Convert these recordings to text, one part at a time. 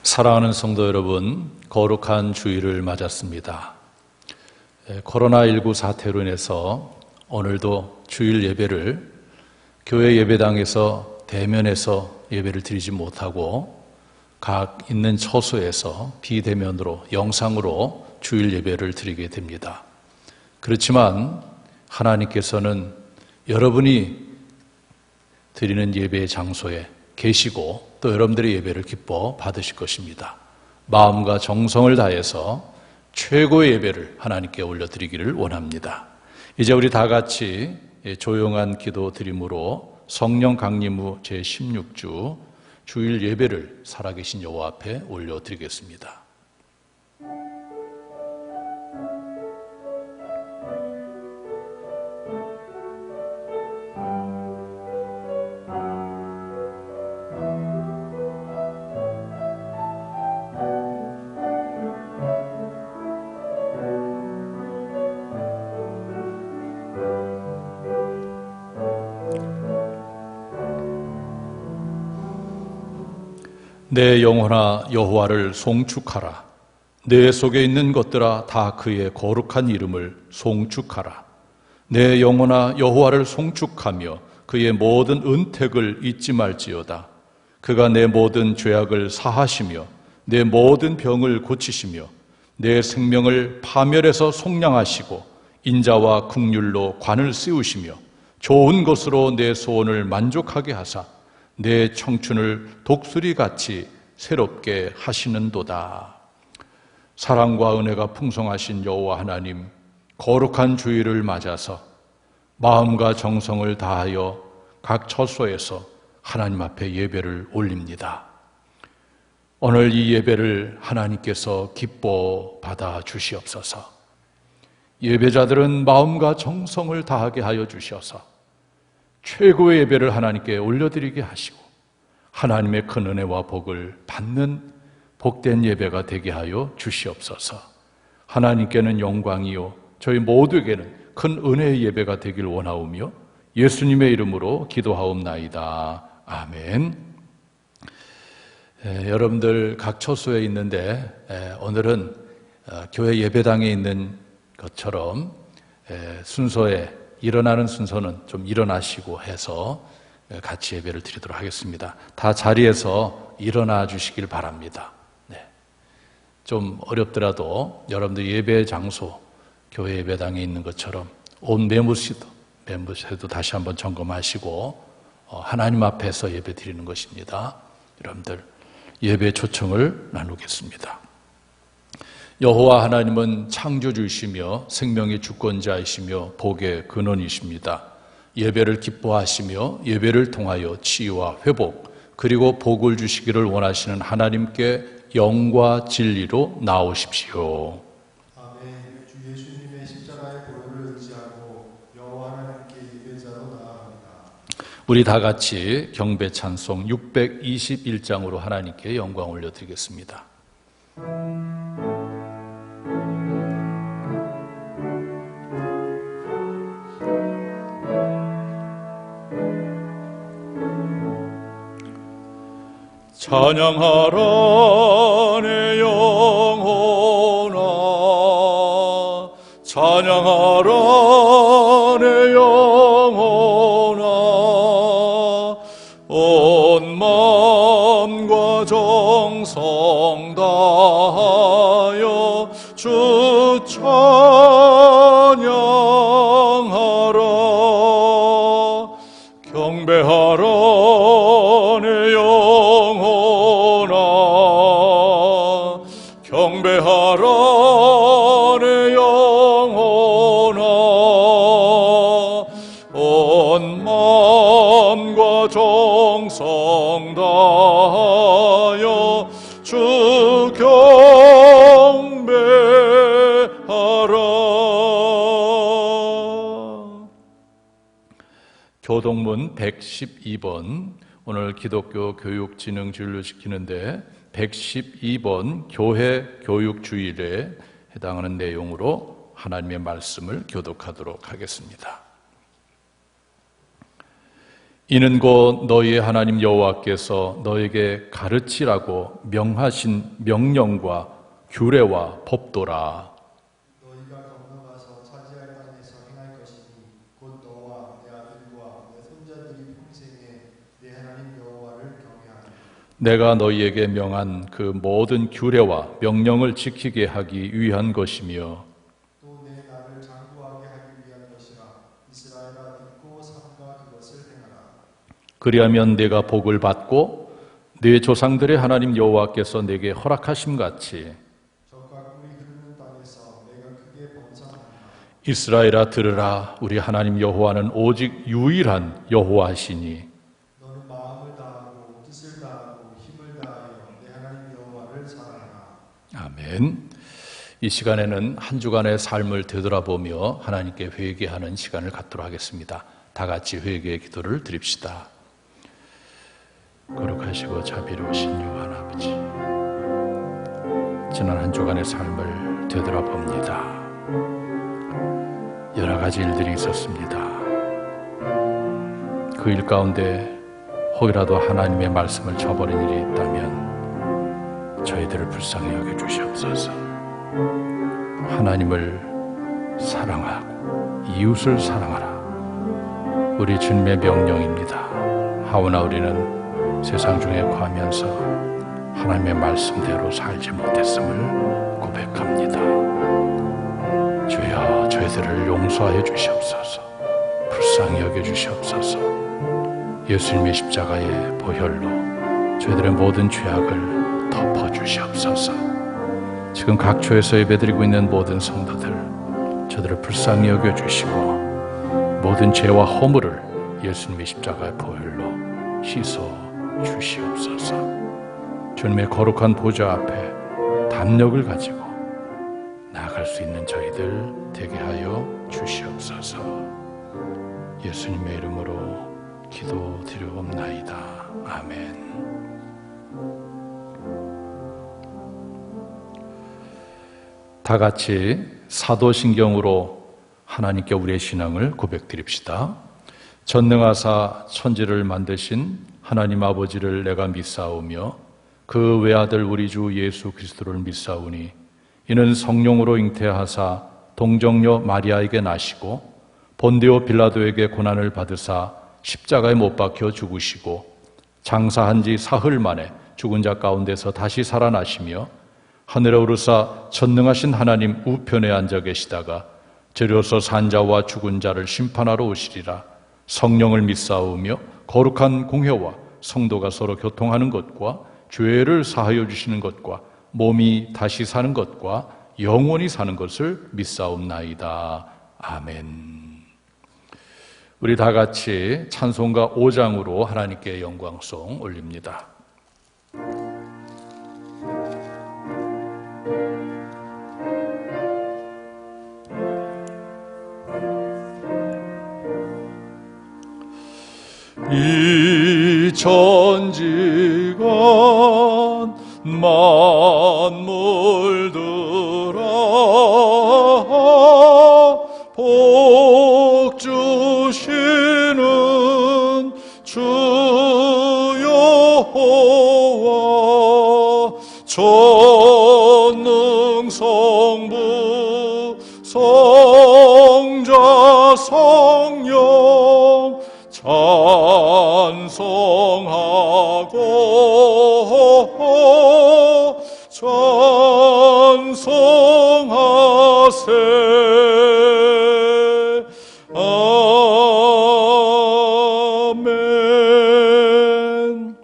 사랑하는 성도 여러분, 거룩한 주일을 맞았습니다. 코로나19 사태로 인해서 오늘도 주일 예배를 교회 예배당에서 대면해서 예배를 드리지 못하고 각 있는 처소에서 비대면으로 영상으로 주일 예배를 드리게 됩니다. 그렇지만 하나님께서는 여러분이 드리는 예배의 장소에 계시고 또 여러분들의 예배를 기뻐 받으실 것입니다. 마음과 정성을 다해서 최고의 예배를 하나님께 올려드리기를 원합니다. 이제 우리 다 같이 조용한 기도 드림으로 성령 강림 후 제16주 주일 예배를 살아계신 여호와 앞에 올려드리겠습니다. 내 영혼아 여호와를 송축하라. 내 속에 있는 것들아 다 그의 거룩한 이름을 송축하라. 내 영혼아 여호와를 송축하며 그의 모든 은택을 잊지 말지어다. 그가 내 모든 죄악을 사하시며 내 모든 병을 고치시며 내 생명을 파멸에서 속량하시고 인자와 긍휼로 관을 씌우시며 좋은 것으로 내 소원을 만족하게 하사 내 청춘을 독수리같이 새롭게 하시는도다. 사랑과 은혜가 풍성하신 여호와 하나님, 거룩한 주일을 맞아서 마음과 정성을 다하여 각 처소에서 하나님 앞에 예배를 올립니다. 오늘 이 예배를 하나님께서 기뻐 받아 주시옵소서. 예배자들은 마음과 정성을 다하게 하여 주셔서 최고의 예배를 하나님께 올려드리게 하시고 하나님의 큰 은혜와 복을 받는 복된 예배가 되게 하여 주시옵소서. 하나님께는 영광이요 저희 모두에게는 큰 은혜의 예배가 되길 원하오며 예수님의 이름으로 기도하옵나이다. 아멘. 여러분들 각 처소에 있는데 오늘은 교회 예배당에 있는 것처럼 순서에 일어나는 순서는 좀 일어나시고 해서 같이 예배를 드리도록 하겠습니다. 다 자리에서 일어나 주시길 바랍니다. 좀 어렵더라도 여러분들 예배 장소, 교회 예배당에 있는 것처럼 온 멤버십도 다시 한번 점검하시고 하나님 앞에서 예배 드리는 것입니다. 여러분들 예배 초청을 나누겠습니다. 여호와 하나님은 창조주이시며 생명의 주권자이시며 복의 근원이십니다. 예배를 기뻐하시며 예배를 통하여 치유와 회복 그리고 복을 주시기를 원하시는 하나님께 영과 진리로 나오십시오. 아멘. 주 예수님의 십자가의 보혈을 의지하고 여호와 하나님께 예배자로 나아갑니다. 우리 다 같이 경배 찬송 621장으로 하나님께 영광 올려드리겠습니다. 찬양하라 내 영혼아 찬양하라 내 영혼아 온 마음과 정성 다하여 주 찬양하라 경배하라 내 영혼아 경배하라 내 영혼아 온 마음과 정성 다하여 주 경배하라. 교동문 112번 오늘 기독교 교육진흥 주일로 지키는데 112번 교회 교육주일에 해당하는 내용으로 하나님의 말씀을 교독하도록 하겠습니다. 이는 곧 너희의 하나님 여호와께서 너에게 가르치라고 명하신 명령과 규례와 법도라. 너희가 건너가서 차지할 땅에서 행할 것이니 곧 너와 내 아들과 내 손자들이 평생에 내 하나님 여호와를 경외하라. 내가 너희에게 명한 그 모든 규례와 명령을 지키게 하기 위한 것이며 또 내 나를 장구하게 하기 위한 것이라. 이스라엘아 듣고 삼가 그것을 행하라. 그리하면 내가 복을 받고 네 조상들의 하나님 여호와께서 내게 허락하심 같이 적과 꿀이 흐르는 땅에서 내가 크게 번성하리라. 이스라엘아 들으라. 우리 하나님 여호와는 오직 유일한 여호와시니 너는 마음을 다하고 뜻을 다하고 힘을 다하여 내 하나님 여호와를 사랑하라. 아멘. 이 시간에는 한 주간의 삶을 되돌아보며 하나님께 회개하는 시간을 갖도록 하겠습니다. 다 같이 회개의 기도를 드립시다. 거룩하시고 자비로우신 유한 아버지, 지난 한 주간의 삶을 되돌아봅니다. 여러 가지 일들이 있었습니다. 그 일 가운데 혹이라도 하나님의 말씀을 저버린 일이 있다면 저희들을 불쌍히 여겨주시옵소서. 하나님을 사랑하고 이웃을 사랑하라. 우리 주님의 명령입니다. 하오나 우리는 세상 중에 거하면서 하나님의 말씀대로 살지 못했음을 고백합니다. 주여 저희들을 용서하여 주시옵소서. 불쌍히 여겨 주시옵소서. 예수님의 십자가의 보혈로 저희들의 모든 죄악을 덮어 주시옵소서. 지금 각처에서 예배드리고 있는 모든 성도들 저들을 불쌍히 여겨 주시고 모든 죄와 허물을 예수님의 십자가의 보혈로 씻어 주시옵소서. 주님의 거룩한 보좌 앞에 담력을 가지고 나아갈 수 있는 저희들 되게 하여 주시옵소서. 예수님의 이름으로 기도드리옵나이다. 아멘. 다 같이 사도신경으로 하나님께 우리의 신앙을 고백드립시다. 전능하사 천지를 만드신 하나님 아버지를 내가 믿사오며 그 외아들 우리 주 예수 그리스도를 믿사오니 이는 성령으로 잉태하사 동정녀 마리아에게 나시고 본디오 빌라도에게 고난을 받으사 십자가에 못 박혀 죽으시고 장사한 지 사흘 만에 죽은 자 가운데서 다시 살아나시며 하늘에 오르사 전능하신 하나님 우편에 앉아 계시다가 저리로서 산 자와 죽은 자를 심판하러 오시리라. 성령을 믿사오며 거룩한 공회와 성도가 서로 교통하는 것과 죄를 사하여 주시는 것과 몸이 다시 사는 것과 영원히 사는 것을 믿사옵나이다. 아멘. 우리 다 같이 찬송가 5장으로 하나님께 영광송 올립니다. 이 천지간 만물들아 복 주시는 주 여호와 전능 성부 성자 성령 찬송하고 찬송하세. 아멘.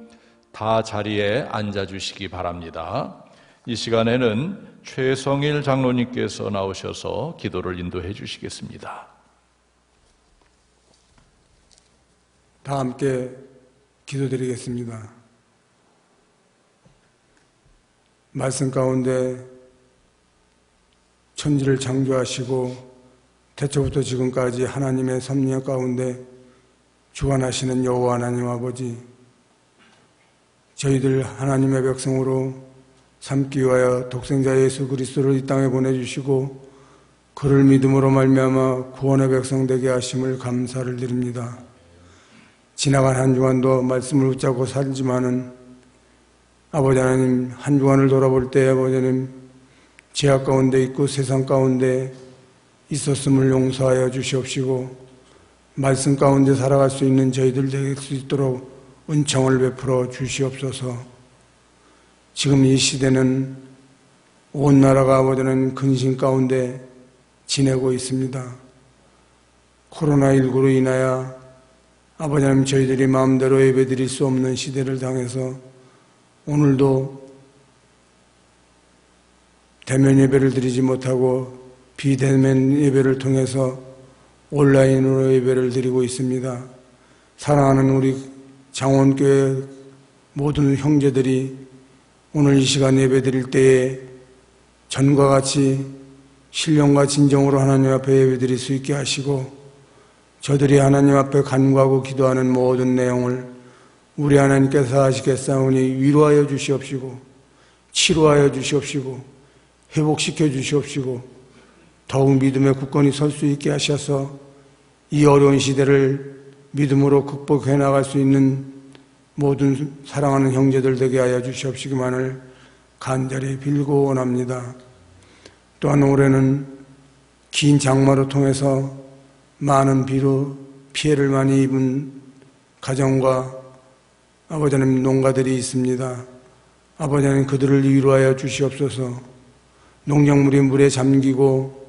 다 자리에 앉아주시기 바랍니다. 이 시간에는 최성일 장로님께서 나오셔서 기도를 인도해 주시겠습니다. 다 함께 기도드리겠습니다. 말씀 가운데 천지를 창조하시고 태초부터 지금까지 하나님의 섭리 가운데 주관하시는 여호와 하나님 아버지, 저희들 하나님의 백성으로 삼기 위하여 독생자 예수 그리스도를 이 땅에 보내주시고 그를 믿음으로 말미암아 구원의 백성 되게 하심을 감사를 드립니다. 지나간 한 주간도 말씀을 붙잡고 살지만은 아버지 하나님, 한 주간을 돌아볼 때 아버지 하나님, 죄악 가운데 있고 세상 가운데 있었음을 용서하여 주시옵시고 말씀 가운데 살아갈 수 있는 저희들 될 수 있도록 은총을 베풀어 주시옵소서. 지금 이 시대는 온 나라가 아버지 하나님 근심 가운데 지내고 있습니다. 코로나19로 인하여 아버지 하나님 저희들이 마음대로 예배드릴 수 없는 시대를 당해서 오늘도 대면 예배를 드리지 못하고 비대면 예배를 통해서 온라인으로 예배를 드리고 있습니다. 사랑하는 우리 장원교회 모든 형제들이 오늘 이 시간 예배 드릴 때에 전과 같이 신령과 진정으로 하나님 앞에 예배 드릴 수 있게 하시고 저들이 하나님 앞에 간구하고 기도하는 모든 내용을 우리 하나님께서 하시겠사오니 위로하여 주시옵시고 치료하여 주시옵시고 회복시켜 주시옵시고 더욱 믿음의 굳건히 설 수 있게 하셔서 이 어려운 시대를 믿음으로 극복해 나갈 수 있는 모든 사랑하는 형제들 되게 하여 주시옵시기만을 간절히 빌고 원합니다. 또한 올해는 긴 장마로 통해서 많은 비로 피해를 많이 입은 가정과 아버지 하나님 농가들이 있습니다. 아버지 하나님 그들을 위로하여 주시옵소서. 농작물이 물에 잠기고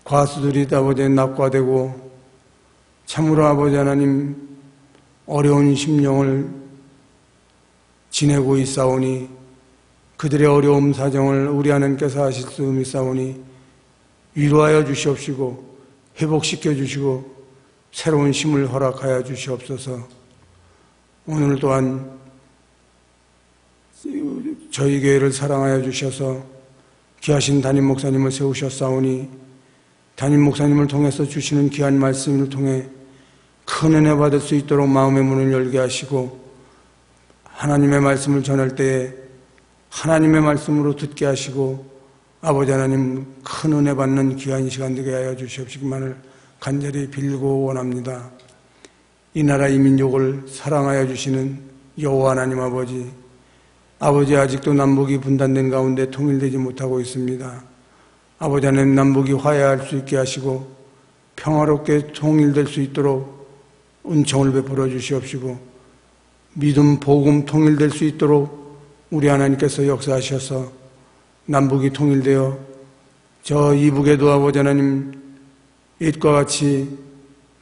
과수들이 아버지 하나님 낙과되고 참으로 아버지 하나님 어려운 심령을 지내고 있사오니 그들의 어려움 사정을 우리 하나님께서 하실 수 있사오니 위로하여 주시옵시고 회복시켜 주시고 새로운 힘을 허락하여 주시옵소서. 오늘 또한 저희 교회를 사랑하여 주셔서 귀하신 담임 목사님을 세우셨사오니 담임 목사님을 통해서 주시는 귀한 말씀을 통해 큰 은혜 받을 수 있도록 마음의 문을 열게 하시고 하나님의 말씀을 전할 때에 하나님의 말씀으로 듣게 하시고 아버지 하나님 큰 은혜 받는 귀한 시간 되게 하여 주시옵시기만을 간절히 빌고 원합니다. 이 나라 이 민족을 사랑하여 주시는 여호와 하나님 아버지 아직도 남북이 분단된 가운데 통일되지 못하고 있습니다. 아버지 하나님 남북이 화해할 수 있게 하시고 평화롭게 통일될 수 있도록 은총을 베풀어 주시옵시고 믿음 복음 통일될 수 있도록 우리 하나님께서 역사하셔서 남북이 통일되어 저 이북에도 아버지 하나님 옛과 같이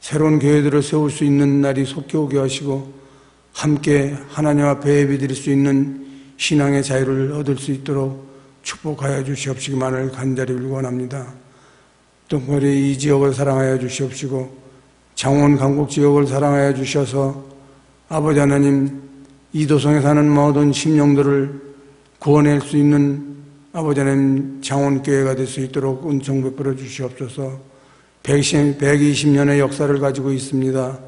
새로운 교회들을 세울 수 있는 날이 속히 오게 하시고 함께 하나님 앞에 예배드릴 수 있는 신앙의 자유를 얻을 수 있도록 축복하여 주시옵시기만을 간절히 원합니다. 특별히 이 지역을 사랑하여 주시옵시고 장원 강북 지역을 사랑하여 주셔서 아버지 하나님 이도성에 사는 모든 심령들을 구원할 수 있는 아버지 하나님 장원교회가 될 수 있도록 은총 베풀어 주시옵소서. 120년의 역사를 가지고 있습니다.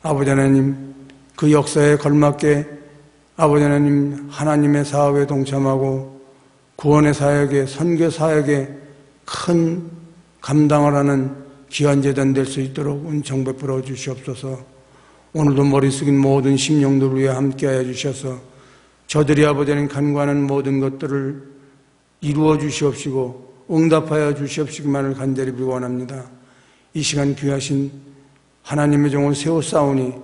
아버지 하나님 그 역사에 걸맞게 아버지 하나님 하나님의 사업에 동참하고 구원의 사역에 선교 사역에 큰 감당을 하는 귀한 제단 될 수 있도록 은총 베풀어 주시옵소서. 오늘도 머리 숙인 모든 심령들 위해 함께하여 주셔서 저들이 아버지 하나님 간구하는 모든 것들을 이루어 주시옵시고 응답하여 주시옵시기만을 간절히 원합니다. 이 시간 귀하신 하나님의 종을 세우사오니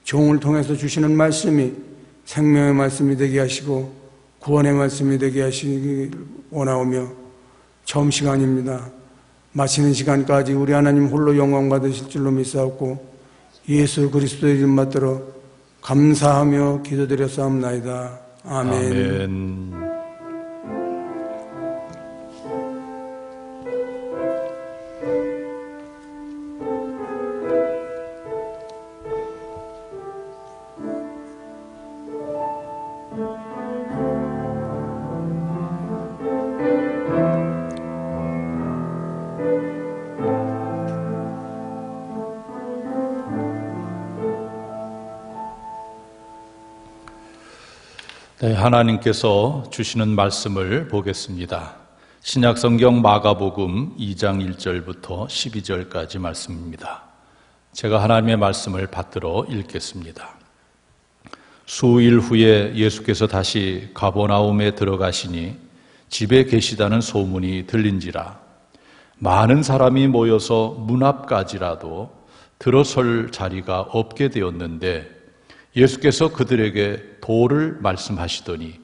종을 통해서 주시는 말씀이 생명의 말씀이 되게 하시고 구원의 말씀이 되게 하시기 원하오며 처음 시간입니다. 마치는 시간까지 우리 하나님 홀로 영광 받으실 줄로 믿사옵고 예수 그리스도의 이름 받들어 감사하며 기도드렸사옵나이다. 아멘. 아멘. 네, 하나님께서 주시는 말씀을 보겠습니다. 신약성경 마가복음 2장 1절부터 12절까지 말씀입니다. 제가 하나님의 말씀을 받들어 읽겠습니다. 수일 후에 예수께서 다시 가버나움에 들어가시니 집에 계시다는 소문이 들린지라 많은 사람이 모여서 문 앞까지라도 들어설 자리가 없게 되었는데 예수께서 그들에게 도를 말씀하시더니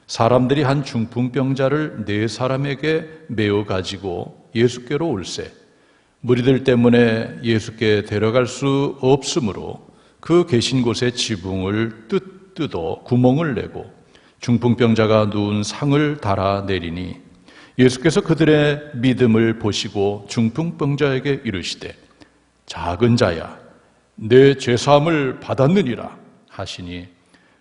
사람들이 한 중풍병자를 4사람에게 메어 가지고 예수께로 올세 무리들 때문에 예수께 데려갈 수 없으므로 그 계신 곳에 지붕을 뜯어 구멍을 내고 중풍병자가 누운 상을 달아 내리니 예수께서 그들의 믿음을 보시고 중풍병자에게 이르시되 작은 자야 내 죄사함을 받았느니라 하시니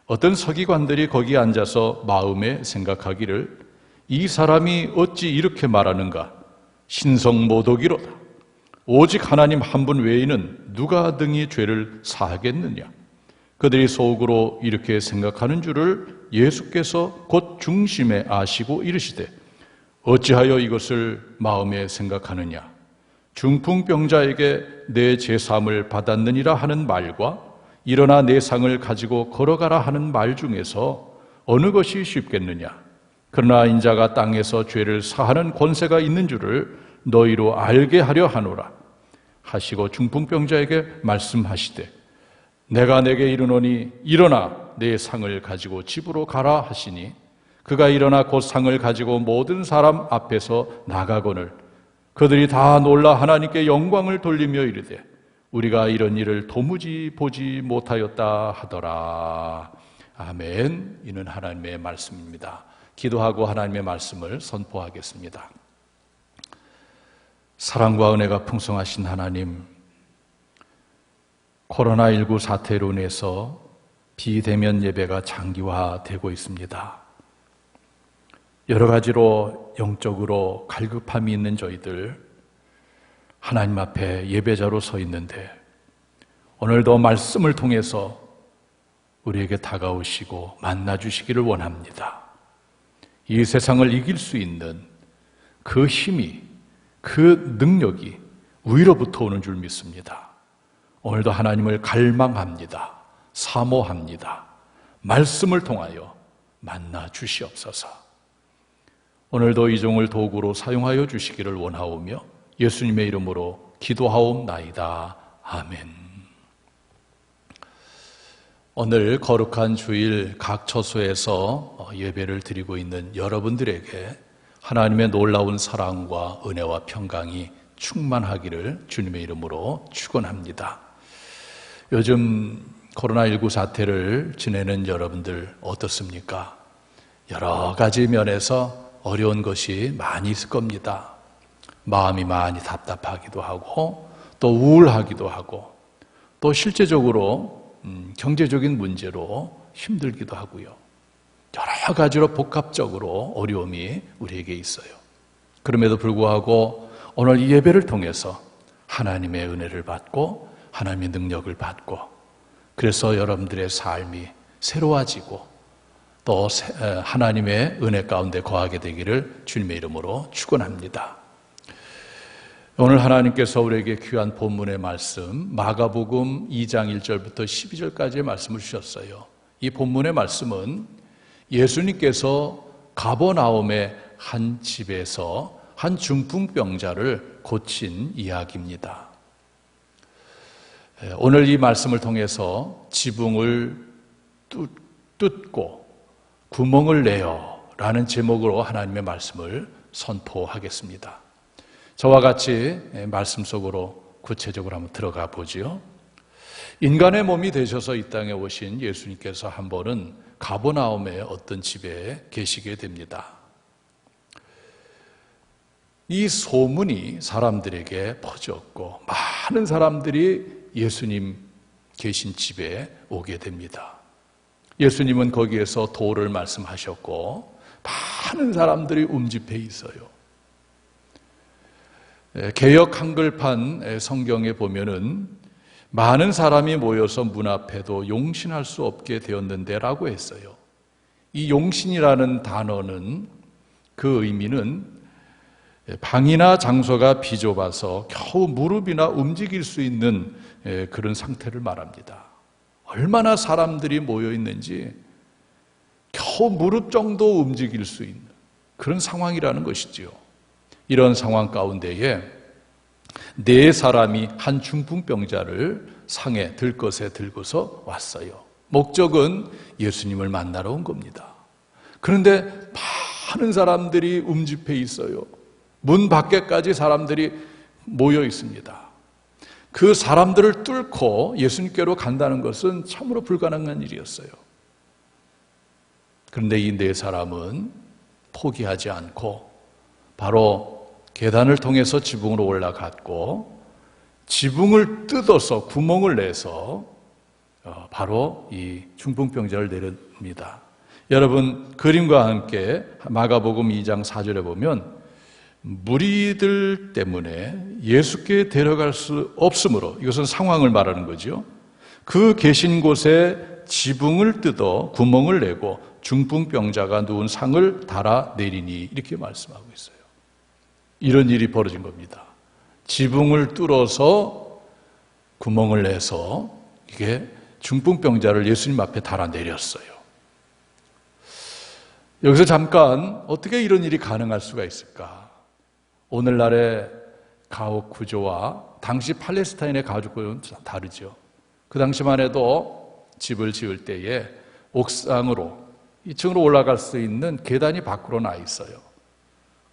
어떤 서기관들이 거기 앉아서 마음에 생각하기를 이 사람이 어찌 이렇게 말하는가 신성모독이로다 오직 하나님 한 분 외에는 누가 등이 죄를 사하겠느냐 그들이 속으로 이렇게 생각하는 줄을 예수께서 곧 중심에 아시고 이르시되 어찌하여 이것을 마음에 생각하느냐 중풍병자에게 내 제사함을 받았느니라 하는 말과 일어나 내 상을 가지고 걸어가라 하는 말 중에서 어느 것이 쉽겠느냐 그러나 인자가 땅에서 죄를 사하는 권세가 있는 줄을 너희로 알게 하려 하노라 하시고 중풍병자에게 말씀하시되 내가 내게 이르노니 일어나 내 상을 가지고 집으로 가라 하시니 그가 일어나 곧 상을 가지고 모든 사람 앞에서 나가거늘 그들이 다 놀라 하나님께 영광을 돌리며 이르되 우리가 이런 일을 도무지 보지 못하였다 하더라. 아멘. 이는 하나님의 말씀입니다. 기도하고 하나님의 말씀을 선포하겠습니다. 사랑과 은혜가 풍성하신 하나님, 코로나19 사태로 인해서 비대면 예배가 장기화되고 있습니다. 여러 가지로 영적으로 갈급함이 있는 저희들 하나님 앞에 예배자로 서 있는데 오늘도 말씀을 통해서 우리에게 다가오시고 만나주시기를 원합니다. 이 세상을 이길 수 있는 그 힘이 그 능력이 위로부터 오는 줄 믿습니다. 오늘도 하나님을 갈망합니다. 사모합니다. 말씀을 통하여 만나 주시옵소서. 오늘도 이 종을 도구로 사용하여 주시기를 원하오며 예수님의 이름으로 기도하옵나이다. 아멘. 오늘 거룩한 주일 각 처소에서 예배를 드리고 있는 여러분들에게 하나님의 놀라운 사랑과 은혜와 평강이 충만하기를 주님의 이름으로 축원합니다. 요즘 코로나19 사태를 지내는 여러분들 어떻습니까? 여러 가지 면에서 어려운 것이 많이 있을 겁니다. 마음이 많이 답답하기도 하고 또 우울하기도 하고 또 실제적으로 경제적인 문제로 힘들기도 하고요. 여러 가지로 복합적으로 어려움이 우리에게 있어요. 그럼에도 불구하고 오늘 이 예배를 통해서 하나님의 은혜를 받고 하나님의 능력을 받고 그래서 여러분들의 삶이 새로워지고 또 하나님의 은혜 가운데 거하게 되기를 주님의 이름으로 축원합니다. 오늘 하나님께서 우리에게 귀한 본문의 말씀 마가복음 2장 1절부터 12절까지의 말씀을 주셨어요. 이 본문의 말씀은 예수님께서 가버나움의 한 집에서 한 중풍병자를 고친 이야기입니다. 오늘 이 말씀을 통해서 지붕을 뚫고 구멍을 내어 라는 제목으로 하나님의 말씀을 선포하겠습니다. 저와 같이 말씀 속으로 구체적으로 한번 들어가 보지요. 인간의 몸이 되셔서 이 땅에 오신 예수님께서 한 번은 가버나움의 어떤 집에 계시게 됩니다. 이 소문이 사람들에게 퍼졌고 많은 사람들이 예수님 계신 집에 오게 됩니다. 예수님은 거기에서 도를 말씀하셨고 많은 사람들이 움집해 있어요. 개역 한글판 성경에 보면은 많은 사람이 모여서 문 앞에도 용신할 수 없게 되었는데 라고 했어요. 이 용신이라는 단어는 그 의미는 방이나 장소가 비좁아서 겨우 무릎이나 움직일 수 있는 그런 상태를 말합니다. 얼마나 사람들이 모여 있는지 겨우 무릎 정도 움직일 수 있는 그런 상황이라는 것이지요. 이런 상황 가운데에 네 사람이 한 중풍병자를 상에 들것에 들고서 왔어요. 목적은 예수님을 만나러 온 겁니다. 그런데 많은 사람들이 움집해 있어요. 문 밖에까지 사람들이 모여 있습니다. 그 사람들을 뚫고 예수님께로 간다는 것은 참으로 불가능한 일이었어요. 그런데 이 네 사람은 포기하지 않고 바로 계단을 통해서 지붕으로 올라갔고 지붕을 뜯어서 구멍을 내서 바로 이 중풍병자를 내립니다. 여러분, 그림과 함께 마가복음 2장 4절에 보면 무리들 때문에 예수께 데려갈 수 없으므로, 이것은 상황을 말하는 거죠. 그 계신 곳에 지붕을 뜯어 구멍을 내고 중풍병자가 누운 상을 달아 내리니, 이렇게 말씀하고 있어요. 이런 일이 벌어진 겁니다. 지붕을 뚫어서 구멍을 내서 이게 중풍병자를 예수님 앞에 달아 내렸어요. 여기서 잠깐 어떻게 이런 일이 가능할 수가 있을까? 오늘날의 가옥 구조와 당시 팔레스타인의 가족 구조는 다르죠. 그 당시만 해도 집을 지을 때에 옥상으로 2층으로 올라갈 수 있는 계단이 밖으로 나 있어요.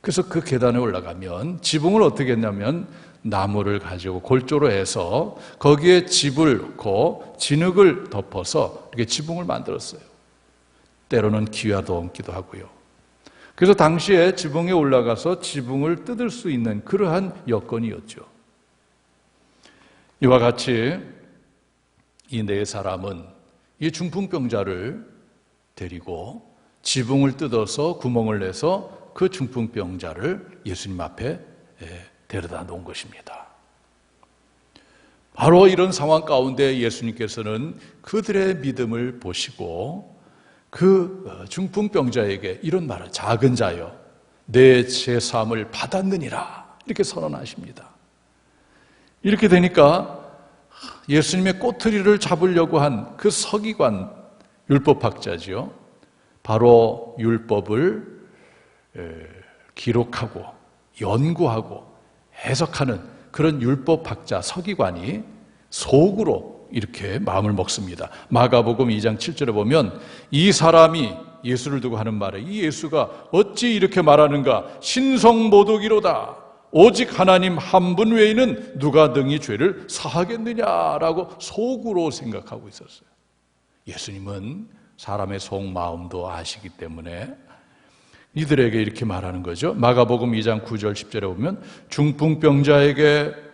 그래서 그 계단에 올라가면 지붕을 어떻게 했냐면 나무를 가지고 골조로 해서 거기에 집을 넣고 진흙을 덮어서 이렇게 지붕을 만들었어요. 때로는 기와도 얹기도 하고요. 그래서 당시에 지붕에 올라가서 지붕을 뜯을 수 있는 그러한 여건이었죠. 이와 같이 이 네 사람은 이 중풍병자를 데리고 지붕을 뜯어서 구멍을 내서 그 중풍병자를 예수님 앞에 데려다 놓은 것입니다. 바로 이런 상황 가운데 예수님께서는 그들의 믿음을 보시고 그 중풍병자에게 이런 말을, 작은 자여 내 제사함을 받았느니라, 이렇게 선언하십니다. 이렇게 되니까 예수님의 꼬투리를 잡으려고 한 그 서기관, 율법학자지요, 바로 율법을 기록하고 연구하고 해석하는 그런 율법학자 서기관이 속으로 이렇게 마음을 먹습니다. 마가복음 2장 7절에 보면 이 사람이 예수를 두고 하는 말에, 이 예수가 어찌 이렇게 말하는가, 신성모독이로다, 오직 하나님 한 분 외에는 누가 능히 죄를 사하겠느냐라고 속으로 생각하고 있었어요. 예수님은 사람의 속마음도 아시기 때문에 이들에게 이렇게 말하는 거죠. 마가복음 2장 9절 10절에 보면 중풍병자에게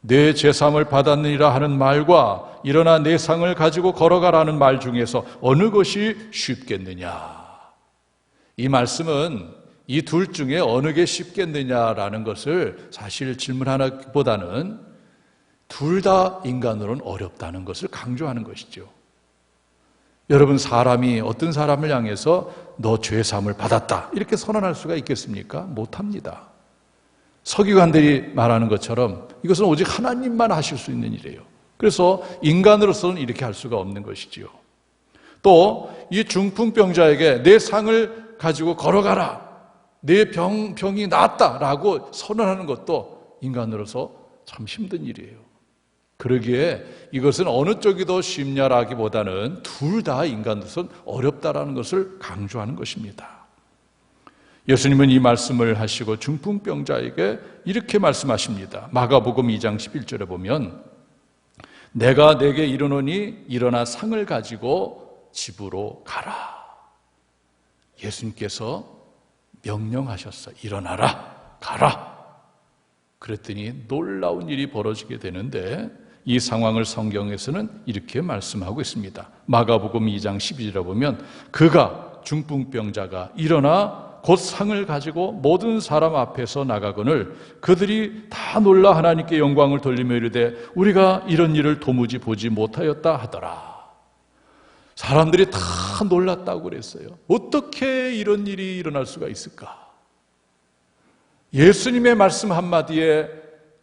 내 제사함을 받았느니라 하는 말과 일어나 내 상을 가지고 걸어가라는 말 중에서 어느 것이 쉽겠느냐. 이 말씀은 이 둘 중에 어느 게 쉽겠느냐라는 것을 사실 질문하기보다는 둘 다 인간으로는 어렵다는 것을 강조하는 것이죠. 여러분, 사람이 어떤 사람을 향해서 너 죄사함을 받았다 이렇게 선언할 수가 있겠습니까? 못합니다. 서기관들이 말하는 것처럼 이것은 오직 하나님만 하실 수 있는 일이에요. 그래서 인간으로서는 이렇게 할 수가 없는 것이지요. 또 이 중풍병자에게 내 상을 가지고 걸어가라, 내 병이 낫다라고 선언하는 것도 인간으로서 참 힘든 일이에요. 그러기에 이것은 어느 쪽이 더 쉽냐라기보다는 둘 다 인간으로서는 어렵다라는 것을 강조하는 것입니다. 예수님은 이 말씀을 하시고 중풍병자에게 이렇게 말씀하십니다. 마가복음 2장 11절에 보면 내가 내게 이르노니 일어나 상을 가지고 집으로 가라. 예수님께서 명령하셨어요. 일어나라, 가라. 그랬더니 놀라운 일이 벌어지게 되는데 이 상황을 성경에서는 이렇게 말씀하고 있습니다. 마가복음 2장 12절에 보면 그가, 중풍병자가 일어나 곧 상을 가지고 모든 사람 앞에서 나가거늘 그들이 다 놀라 하나님께 영광을 돌리며 이르되 우리가 이런 일을 도무지 보지 못하였다 하더라. 사람들이 다 놀랐다고 그랬어요. 어떻게 이런 일이 일어날 수가 있을까? 예수님의 말씀 한마디에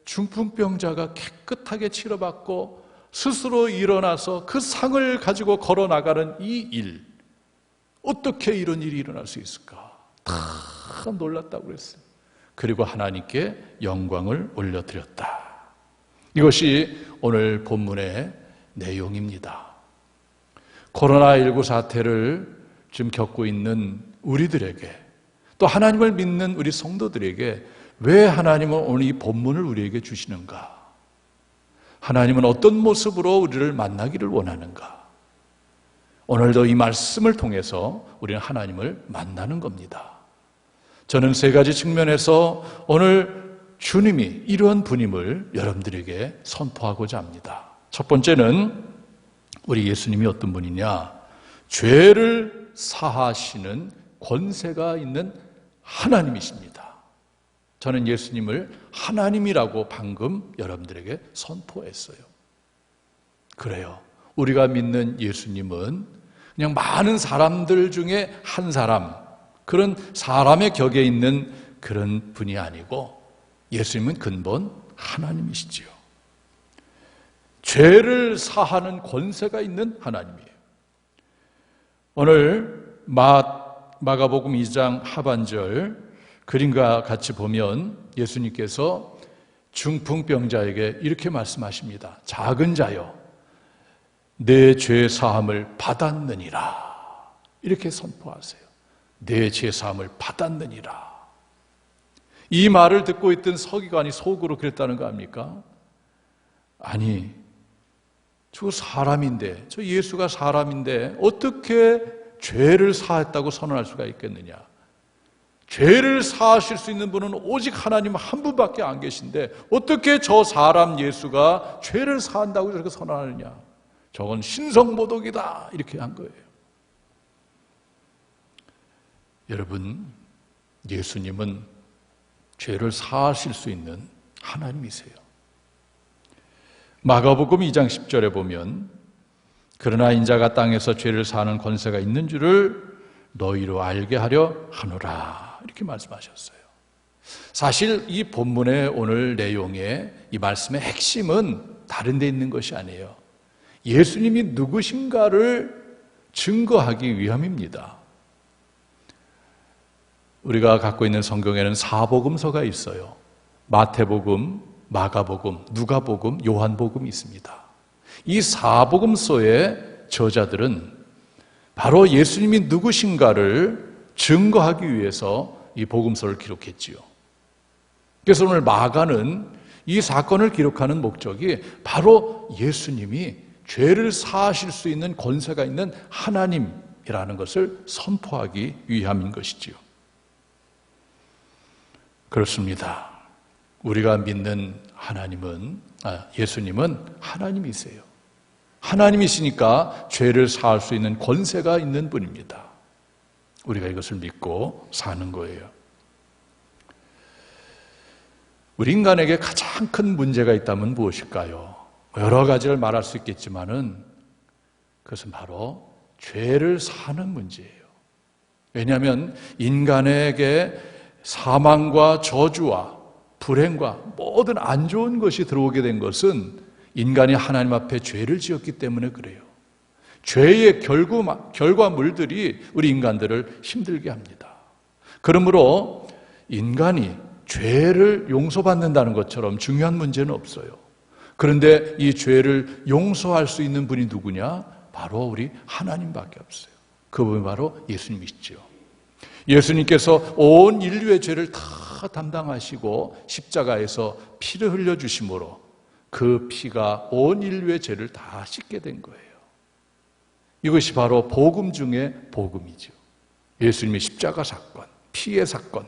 중풍병자가 깨끗하게 치료받고 스스로 일어나서 그 상을 가지고 걸어나가는 이 일, 어떻게 이런 일이 일어날 수 있을까? 다 놀랐다고 그랬어요. 그리고 하나님께 영광을 올려드렸다. 이것이 오늘 본문의 내용입니다. 코로나19 사태를 지금 겪고 있는 우리들에게, 또 하나님을 믿는 우리 성도들에게 왜 하나님은 오늘 이 본문을 우리에게 주시는가? 하나님은 어떤 모습으로 우리를 만나기를 원하는가? 오늘도 이 말씀을 통해서 우리는 하나님을 만나는 겁니다. 저는 세 가지 측면에서 오늘 주님이 이러한 분임을 여러분들에게 선포하고자 합니다. 첫 번째는 우리 예수님이 어떤 분이냐? 죄를 사하시는 권세가 있는 하나님이십니다. 저는 예수님을 하나님이라고 방금 여러분들에게 선포했어요. 그래요. 우리가 믿는 예수님은 그냥 많은 사람들 중에 한 사람, 그런 사람의 격에 있는 그런 분이 아니고 예수님은 근본 하나님이시지요. 죄를 사하는 권세가 있는 하나님이에요. 오늘 마가복음 2장 하반절 그림과 같이 보면 예수님께서 중풍병자에게 이렇게 말씀하십니다. 작은 자여, 내 죄 사함을 받았느니라. 이렇게 선포하세요. 내 죄 사함을 받았느니라. 이 말을 듣고 있던 서기관이 속으로 그랬다는 거 아닙니까? 아니, 저 사람인데, 저 예수가 사람인데 어떻게 죄를 사했다고 선언할 수가 있겠느냐? 죄를 사하실 수 있는 분은 오직 하나님 한 분밖에 안 계신데 어떻게 저 사람 예수가 죄를 사한다고 저렇게 선언하느냐? 저건 신성모독이다, 이렇게 한 거예요. 여러분, 예수님은 죄를 사하실 수 있는 하나님이세요. 마가복음 2장 10절에 보면 그러나 인자가 땅에서 죄를 사하는 권세가 있는 줄을 너희로 알게 하려 하노라, 이렇게 말씀하셨어요. 사실 이 본문의 오늘 내용의 이 말씀의 핵심은 다른 데 있는 것이 아니에요. 예수님이 누구신가를 증거하기 위함입니다. 우리가 갖고 있는 성경에는 사복음서가 있어요. 마태복음, 마가복음, 누가복음, 요한복음이 있습니다. 이 사복음서의 저자들은 바로 예수님이 누구신가를 증거하기 위해서 이 복음서를 기록했지요. 그래서 오늘 마가는 이 사건을 기록하는 목적이 바로 예수님이 죄를 사하실 수 있는 권세가 있는 하나님이라는 것을 선포하기 위함인 것이지요. 그렇습니다. 우리가 믿는 예수님은 하나님이세요. 하나님이시니까 죄를 사할 수 있는 권세가 있는 분입니다. 우리가 이것을 믿고 사는 거예요. 우리 인간에게 가장 큰 문제가 있다면 무엇일까요? 여러 가지를 말할 수 있겠지만은 그것은 바로 죄를 사는 문제예요. 왜냐하면 인간에게 사망과 저주와 불행과 모든 안 좋은 것이 들어오게 된 것은 인간이 하나님 앞에 죄를 지었기 때문에 그래요. 죄의 결과물들이 우리 인간들을 힘들게 합니다. 그러므로 인간이 죄를 용서받는다는 것처럼 중요한 문제는 없어요. 그런데 이 죄를 용서할 수 있는 분이 누구냐? 바로 우리 하나님밖에 없어요. 그분이 바로 예수님이시죠. 예수님께서 온 인류의 죄를 다 담당하시고 십자가에서 피를 흘려주심으로 그 피가 온 인류의 죄를 다 씻게 된 거예요. 이것이 바로 복음 중의 복음이죠. 예수님의 십자가 사건, 피의 사건,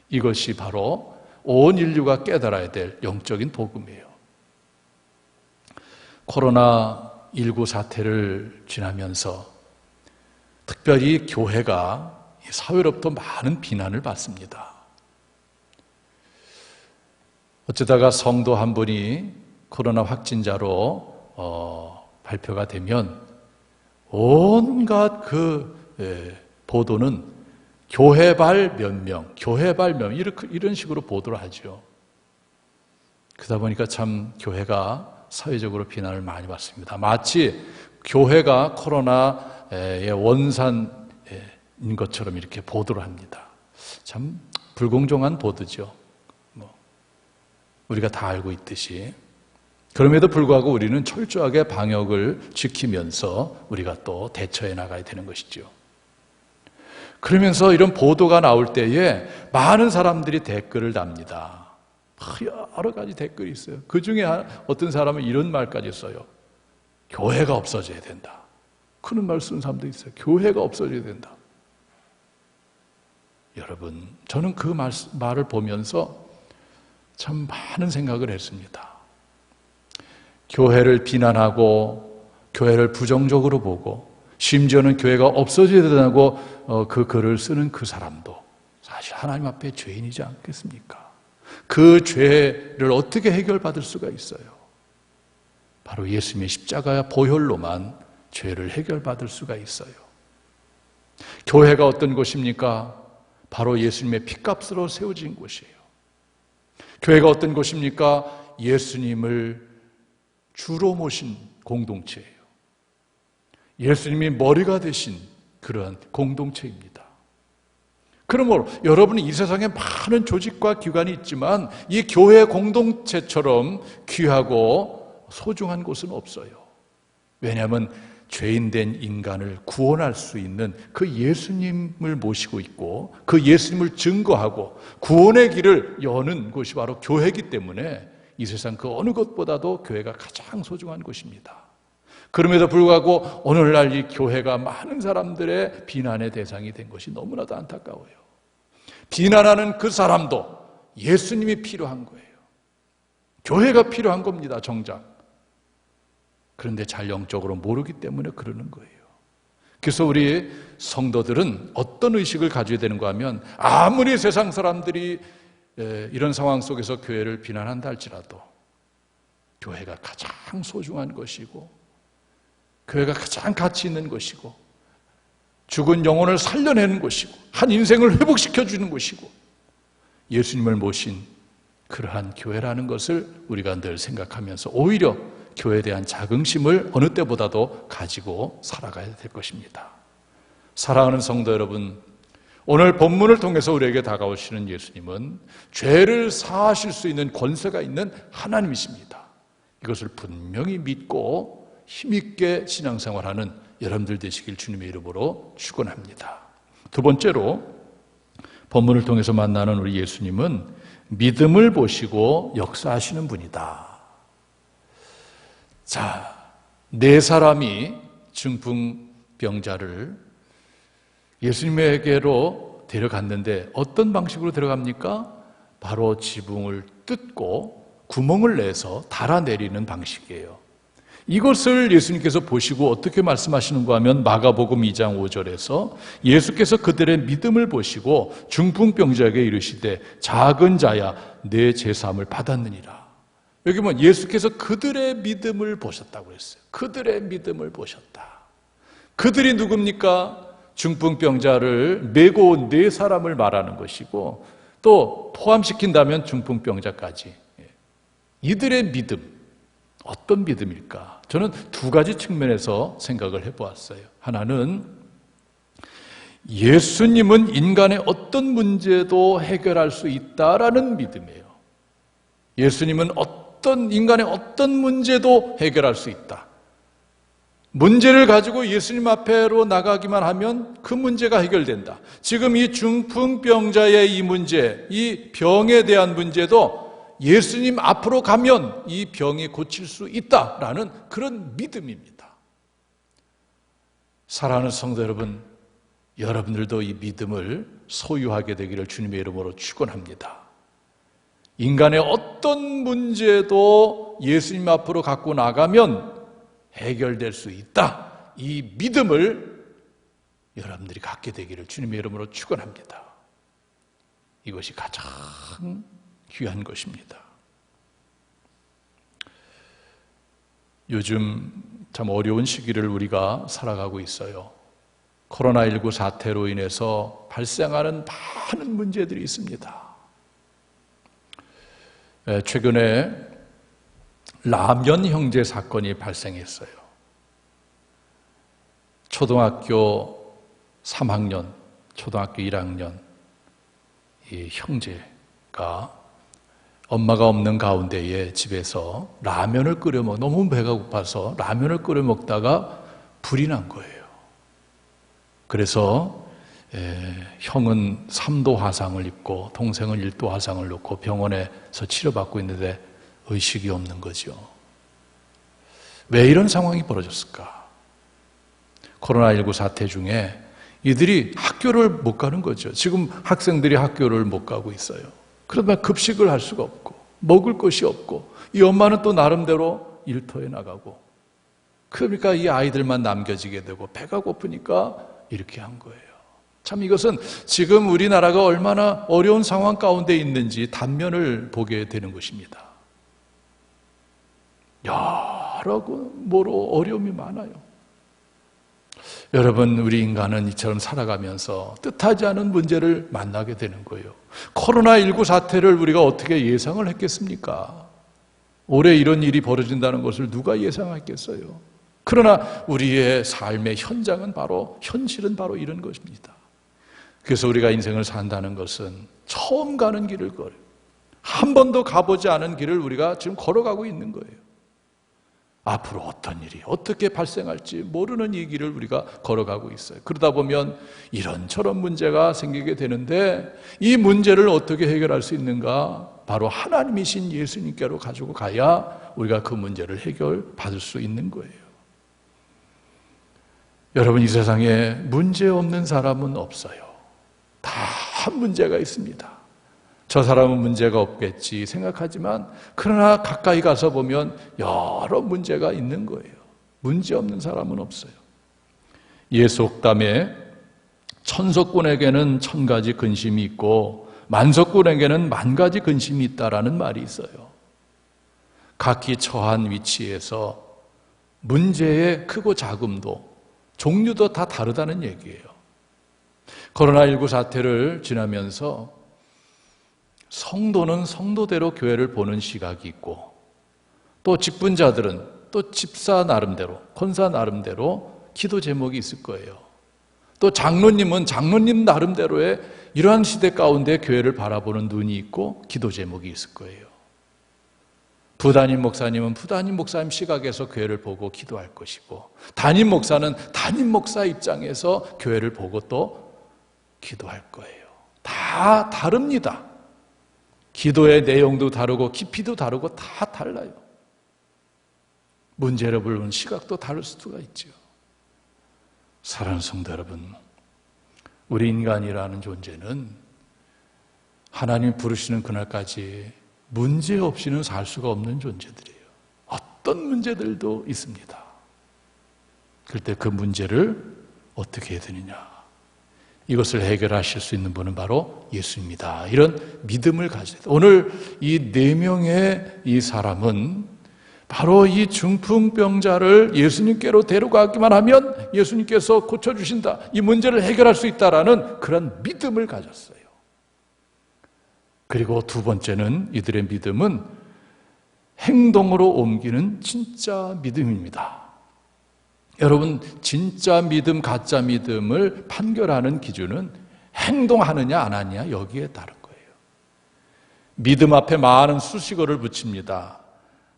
이것이 바로 온 인류가 깨달아야 될 영적인 복음이에요. 코로나19 사태를 지나면서 특별히 교회가 사회로부터 많은 비난을 받습니다. 어쩌다가 성도 한 분이 코로나 확진자로 발표가 되면 온갖 보도는 교회발 몇 명, 교회발 몇 명, 이런 식으로 보도를 하죠. 그러다 보니까 참 교회가 사회적으로 비난을 많이 받습니다. 마치 교회가 코로나의 원산인 것처럼 이렇게 보도를 합니다. 참 불공정한 보도죠. 우리가 다 알고 있듯이. 그럼에도 불구하고 우리는 철저하게 방역을 지키면서 우리가 또 대처해 나가야 되는 것이죠. 그러면서 이런 보도가 나올 때에 많은 사람들이 댓글을 답니다. 여러 가지 댓글이 있어요. 그 중에 어떤 사람은 이런 말까지 써요. 교회가 없어져야 된다. 그런 말 쓰는 사람도 있어요. 교회가 없어져야 된다. 여러분, 저는 그 말을 보면서 참 많은 생각을 했습니다. 교회를 비난하고 교회를 부정적으로 보고 심지어는 교회가 없어져야 된다고 그 글을 쓰는 그 사람도 사실 하나님 앞에 죄인이지 않겠습니까? 그 죄를 어떻게 해결받을 수가 있어요? 바로 예수님의 십자가 보혈로만 죄를 해결받을 수가 있어요. 교회가 어떤 곳입니까? 바로 예수님의 피값으로 세워진 곳이에요. 교회가 어떤 곳입니까? 예수님을 주로 모신 공동체예요. 예수님이 머리가 되신 그러한 공동체입니다. 그러므로 여러분이 이 세상에 많은 조직과 기관이 있지만 이 교회 공동체처럼 귀하고 소중한 곳은 없어요. 왜냐하면 죄인된 인간을 구원할 수 있는 그 예수님을 모시고 있고 그 예수님을 증거하고 구원의 길을 여는 곳이 바로 교회이기 때문에 이 세상 그 어느 것보다도 교회가 가장 소중한 곳입니다. 그럼에도 불구하고 오늘날 이 교회가 많은 사람들의 비난의 대상이 된 것이 너무나도 안타까워요. 비난하는 그 사람도 예수님이 필요한 거예요. 교회가 필요한 겁니다, 정작. 그런데 잘 영적으로 모르기 때문에 그러는 거예요. 그래서 우리 성도들은 어떤 의식을 가져야 되는가 하면 아무리 세상 사람들이 이런 상황 속에서 교회를 비난한다 할지라도 교회가 가장 소중한 것이고 교회가 가장 가치 있는 것이고 죽은 영혼을 살려내는 것이고 한 인생을 회복시켜주는 것이고 예수님을 모신 그러한 교회라는 것을 우리가 늘 생각하면서 오히려 교회에 대한 자긍심을 어느 때보다도 가지고 살아가야 될 것입니다. 사랑하는 성도 여러분, 오늘 본문을 통해서 우리에게 다가오시는 예수님은 죄를 사하실 수 있는 권세가 있는 하나님이십니다. 이것을 분명히 믿고 힘있게 신앙생활하는 여러분들 되시길 주님의 이름으로 축원합니다. 두 번째로 본문을 통해서 만나는 우리 예수님은 믿음을 보시고 역사하시는 분이다. 자, 네 사람이 중풍병자를 예수님에게로 데려갔는데 어떤 방식으로 데려갑니까? 바로 지붕을 뜯고 구멍을 내서 달아내리는 방식이에요. 이것을 예수님께서 보시고 어떻게 말씀하시는가 하면 마가복음 2장 5절에서 예수께서 그들의 믿음을 보시고 중풍병자에게 이르시되 작은 자야 내 제사함을 받았느니라. 여기 보면 예수께서 그들의 믿음을 보셨다고 했어요. 그들의 믿음을 보셨다. 그들이 누굽니까? 중풍병자를 메고 온 네 사람을 말하는 것이고 또 포함시킨다면 중풍병자까지. 이들의 믿음, 어떤 믿음일까? 저는 두 가지 측면에서 생각을 해보았어요. 하나는 예수님은 인간의 어떤 문제도 해결할 수 있다라는 믿음이에요. 예수님은 인간의 어떤 문제도 해결할 수 있다. 문제를 가지고 예수님 앞에로 나가기만 하면 그 문제가 해결된다. 지금 이 중풍병자의 이 문제, 이 병에 대한 문제도 예수님 앞으로 가면 이 병이 고칠 수 있다라는 그런 믿음입니다. 사랑하는 성도 여러분, 여러분들도 이 믿음을 소유하게 되기를 주님의 이름으로 축원합니다. 인간의 어떤 문제도 예수님 앞으로 갖고 나가면 해결될 수 있다. 이 믿음을 여러분들이 갖게 되기를 주님의 이름으로 축원합니다. 이것이 가장 귀한 것입니다. 요즘 참 어려운 시기를 우리가 살아가고 있어요. 코로나19 사태로 인해서 발생하는 많은 문제들이 있습니다. 최근에 라면 형제 사건이 발생했어요. 초등학교 3학년, 초등학교 1학년 이 형제가 엄마가 없는 가운데에 집에서 라면을 끓여 너무 배가 고파서 라면을 끓여 먹다가 불이 난 거예요. 그래서 형은 3도 화상을 입고 동생은 1도 화상을 입고 병원에서 치료받고 있는데 의식이 없는 거죠. 왜 이런 상황이 벌어졌을까? 코로나19 사태 중에 이들이 학교를 못 가는 거죠. 지금 학생들이 학교를 못 가고 있어요. 그러면 급식을 할 수가 없고 먹을 것이 없고 이 엄마는 또 나름대로 일터에 나가고 그러니까 이 아이들만 남겨지게 되고 배가 고프니까 이렇게 한 거예요. 참 이것은 지금 우리나라가 얼마나 어려운 상황 가운데 있는지 단면을 보게 되는 것입니다. 여러 뭐로 어려움이 많아요. 여러분, 우리 인간은 이처럼 살아가면서 뜻하지 않은 문제를 만나게 되는 거예요. 코로나19 사태를 우리가 어떻게 예상을 했겠습니까? 올해 이런 일이 벌어진다는 것을 누가 예상했겠어요? 그러나 우리의 삶의 현실은 바로 이런 것입니다. 그래서 우리가 인생을 산다는 것은 처음 가는 길을 한 번도 가보지 않은 길을 우리가 지금 걸어가고 있는 거예요. 앞으로 어떤 일이 어떻게 발생할지 모르는 이 길을 우리가 걸어가고 있어요. 그러다 보면 이런저런 문제가 생기게 되는데 이 문제를 어떻게 해결할 수 있는가? 바로 하나님이신 예수님께로 가지고 가야 우리가 그 문제를 해결받을 수 있는 거예요. 여러분, 이 세상에 문제 없는 사람은 없어요. 다 문제가 있습니다. 저 사람은 문제가 없겠지 생각하지만 그러나 가까이 가서 보면 여러 문제가 있는 거예요. 문제 없는 사람은 없어요. 예수 옥담에 천석군에게는 1000가지 근심이 있고 만석군에게는 10,000가지 근심이 있다라는 말이 있어요. 각기 처한 위치에서 문제의 크고 작음도 종류도 다 다르다는 얘기예요. 코로나19 사태를 지나면서 성도는 성도대로 교회를 보는 시각이 있고 또 직분자들은 또 집사 나름대로, 권사 나름대로 기도 제목이 있을 거예요. 또 장로님은 장로님 나름대로의 이러한 시대 가운데 교회를 바라보는 눈이 있고 기도 제목이 있을 거예요. 부담임 목사님은 부담임 목사님 시각에서 교회를 보고 기도할 것이고 담임 목사는 담임 목사 입장에서 교회를 보고 또 기도할 거예요. 다 다릅니다. 기도의 내용도 다르고 깊이도 다르고 다 달라요. 문제를 보는 시각도 다를 수가 있죠. 사랑하는 성도 여러분, 우리 인간이라는 존재는 하나님 부르시는 그날까지 문제 없이는 살 수가 없는 존재들이에요. 어떤 문제들도 있습니다. 그럴 때 그 문제를 어떻게 해야 되느냐? 이것을 해결하실 수 있는 분은 바로 예수입니다. 이런 믿음을 가져야 돼요. 오늘 이 4명의 이 사람은 바로 이 중풍병자를 예수님께로 데려가기만 하면 예수님께서 고쳐주신다. 이 문제를 해결할 수 있다라는 그런 믿음을 가졌어요. 그리고 두 번째는 이들의 믿음은 행동으로 옮기는 진짜 믿음입니다. 여러분, 진짜 믿음, 가짜 믿음을 판결하는 기준은 행동하느냐 안 하느냐 여기에 따른 거예요. 믿음 앞에 많은 수식어를 붙입니다.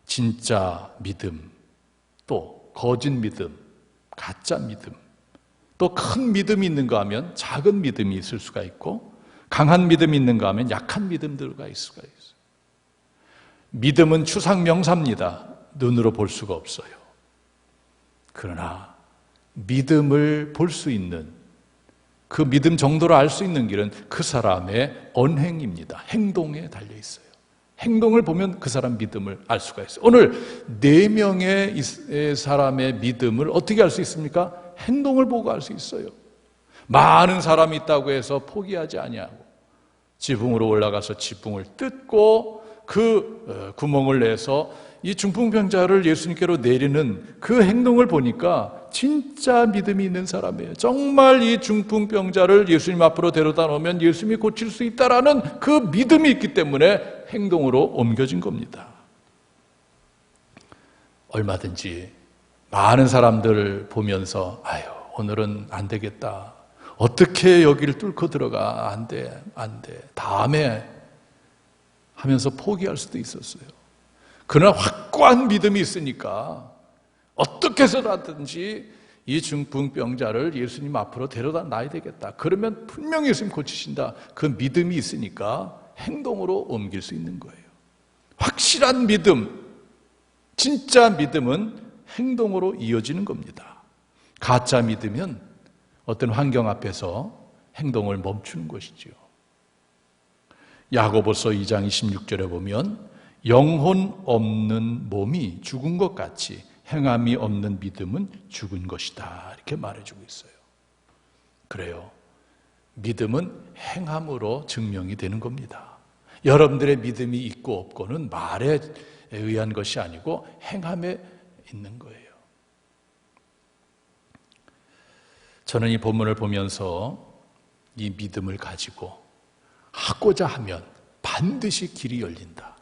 진짜 믿음, 또 거짓 믿음, 가짜 믿음, 또 큰 믿음이 있는가 하면 작은 믿음이 있을 수가 있고 강한 믿음이 있는가 하면 약한 믿음들과 있을 수가 있어요. 믿음은 추상명사입니다. 눈으로 볼 수가 없어요. 그러나 믿음을 볼 수 있는, 그 믿음 정도를 알 수 있는 길은 그 사람의 언행입니다. 행동에 달려 있어요. 행동을 보면 그 사람 믿음을 알 수가 있어요. 오늘 4명의 사람의 믿음을 어떻게 알 수 있습니까? 행동을 보고 알 수 있어요. 많은 사람이 있다고 해서 포기하지 아니하고 지붕으로 올라가서 지붕을 뜯고 구멍을 내서 이 중풍병자를 예수님께로 내리는 그 행동을 보니까 진짜 믿음이 있는 사람이에요. 정말 이 중풍병자를 예수님 앞으로 데려다 놓으면 예수님이 고칠 수 있다라는 그 믿음이 있기 때문에 행동으로 옮겨진 겁니다. 얼마든지 많은 사람들 보면서 아유, 오늘은 안 되겠다. 어떻게 여기를 뚫고 들어가? 안 돼. 다음에 하면서 포기할 수도 있었어요. 그러나 확고한 믿음이 있으니까 어떻게 해서라든지 이 중풍병자를 예수님 앞으로 데려다 놔야 되겠다. 그러면 분명히 예수님 고치신다. 그 믿음이 있으니까 행동으로 옮길 수 있는 거예요. 확실한 믿음, 진짜 믿음은 행동으로 이어지는 겁니다. 가짜 믿으면 어떤 환경 앞에서 행동을 멈추는 것이죠. 야고보서 2장 26절에 보면 영혼 없는 몸이 죽은 것 같이 행함이 없는 믿음은 죽은 것이다. 이렇게 말해주고 있어요. 그래요. 믿음은 행함으로 증명이 되는 겁니다. 여러분들의 믿음이 있고 없고는 말에 의한 것이 아니고 행함에 있는 거예요. 저는 이 본문을 보면서 이 믿음을 가지고 하고자 하면 반드시 길이 열린다.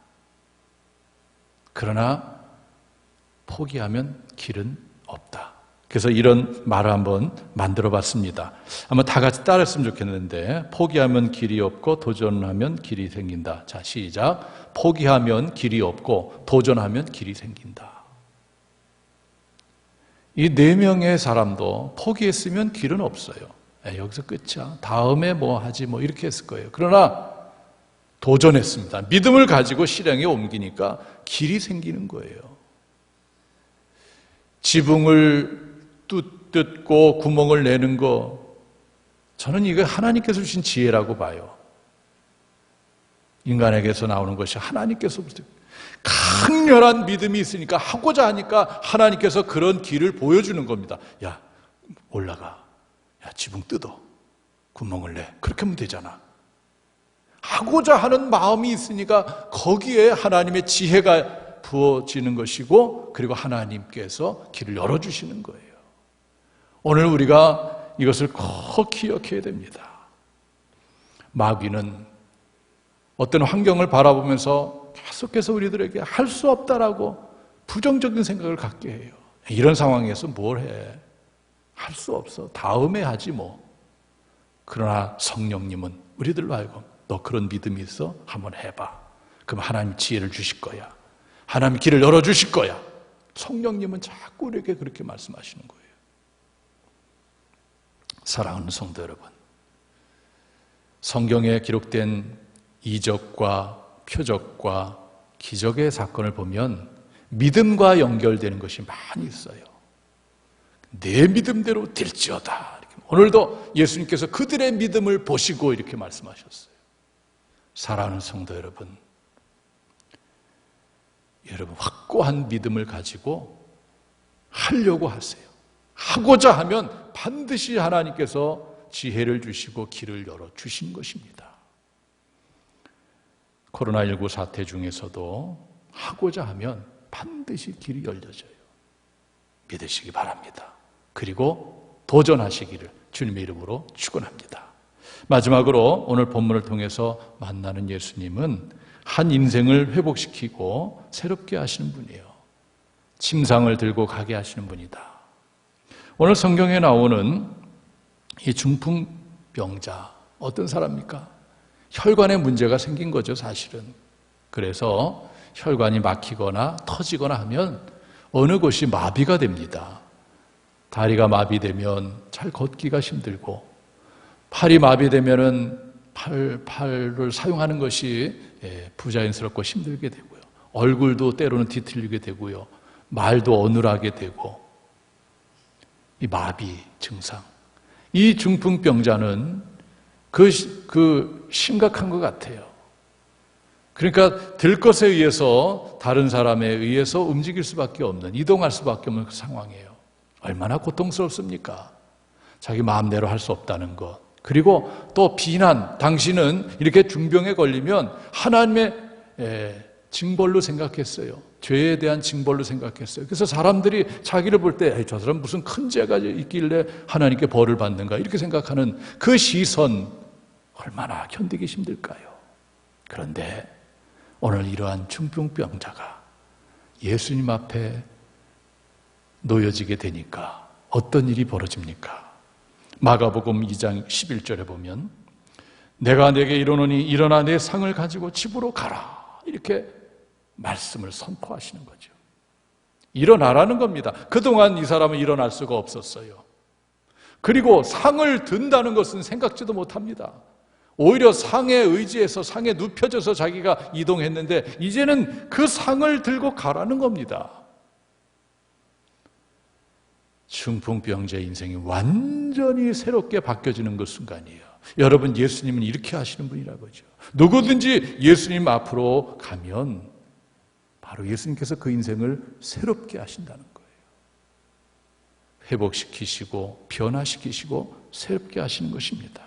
그러나 포기하면 길은 없다. 그래서 이런 말을 한번 만들어 봤습니다. 한번 다 같이 따라했으면 좋겠는데, 포기하면 길이 없고 도전하면 길이 생긴다. 자, 시작. 포기하면 길이 없고 도전하면 길이 생긴다. 이 4명의 사람도 포기했으면 길은 없어요. 여기서 끝이야. 다음에 뭐 하지 뭐 이렇게 했을 거예요. 그러나 도전했습니다. 믿음을 가지고 실행에 옮기니까 길이 생기는 거예요. 지붕을 뜯고 구멍을 내는 거, 저는 이거 하나님께서 주신 지혜라고 봐요. 인간에게서 나오는 것이 하나님께서부터 강렬한 믿음이 있으니까 하고자 하니까 하나님께서 그런 길을 보여주는 겁니다. 야, 올라가. 야, 지붕 뜯어. 구멍을 내. 그렇게 하면 되잖아. 하고자 하는 마음이 있으니까 거기에 하나님의 지혜가 부어지는 것이고, 그리고 하나님께서 길을 열어주시는 거예요. 오늘 우리가 이것을 꼭 기억해야 됩니다. 마귀는 어떤 환경을 바라보면서 계속해서 우리들에게 할 수 없다라고 부정적인 생각을 갖게 해요. 이런 상황에서 뭘 해? 할 수 없어. 다음에 하지 뭐. 그러나 성령님은 우리들로 하여금 너 그런 믿음이 있어? 한번 해봐. 그럼 하나님 지혜를 주실 거야. 하나님 길을 열어주실 거야. 성령님은 자꾸 우리에게 그렇게 말씀하시는 거예요. 사랑하는 성도 여러분, 성경에 기록된 이적과 표적과 기적의 사건을 보면 믿음과 연결되는 것이 많이 있어요. 내 믿음대로 될지어다. 오늘도 예수님께서 그들의 믿음을 보시고 이렇게 말씀하셨어요. 사랑하는 성도 여러분, 확고한 믿음을 가지고 하려고 하세요. 하고자 하면 반드시 하나님께서 지혜를 주시고 길을 열어주신 것입니다. 코로나19 사태 중에서도 하고자 하면 반드시 길이 열려져요. 믿으시기 바랍니다. 그리고 도전하시기를 주님의 이름으로 축원합니다. 마지막으로 오늘 본문을 통해서 만나는 예수님은 한 인생을 회복시키고 새롭게 하시는 분이에요. 침상을 들고 가게 하시는 분이다. 오늘 성경에 나오는 이 중풍병자, 어떤 사람입니까? 혈관에 문제가 생긴 거죠, 사실은. 그래서 혈관이 막히거나 터지거나 하면 어느 곳이 마비가 됩니다. 다리가 마비되면 잘 걷기가 힘들고, 팔이 마비되면은 팔을 사용하는 것이 부자연스럽고 힘들게 되고요. 얼굴도 때로는 뒤틀리게 되고요. 말도 어눌하게 되고, 이 마비 증상. 이 중풍병자는 그 심각한 것 같아요. 그러니까 들 것에 의해서 다른 사람에 의해서 움직일 수밖에 없는, 이동할 수밖에 없는 그 상황이에요. 얼마나 고통스럽습니까? 자기 마음대로 할 수 없다는 것. 그리고 또 비난, 당신은 이렇게 중병에 걸리면 하나님의 징벌로 생각했어요. 죄에 대한 징벌로 생각했어요. 그래서 사람들이 자기를 볼 때 저 사람 무슨 큰 죄가 있길래 하나님께 벌을 받는가 이렇게 생각하는 그 시선 얼마나 견디기 힘들까요? 그런데 오늘 이러한 중풍병자가 예수님 앞에 놓여지게 되니까 어떤 일이 벌어집니까? 마가복음 2장 11절에 보면 내가 네게 이르노니 일어나 내 상을 가지고 집으로 가라 이렇게 말씀을 선포하시는 거죠. 일어나라는 겁니다. 그동안 이 사람은 일어날 수가 없었어요. 그리고 상을 든다는 것은 생각지도 못합니다. 오히려 상에 의지해서 상에 눕혀져서 자기가 이동했는데 이제는 그 상을 들고 가라는 겁니다. 중풍병자의 인생이 완전히 새롭게 바뀌어지는 그 순간이에요. 여러분, 예수님은 이렇게 하시는 분이라고죠. 누구든지 예수님 앞으로 가면 바로 예수님께서 그 인생을 새롭게 하신다는 거예요. 회복시키시고 변화시키시고 새롭게 하시는 것입니다.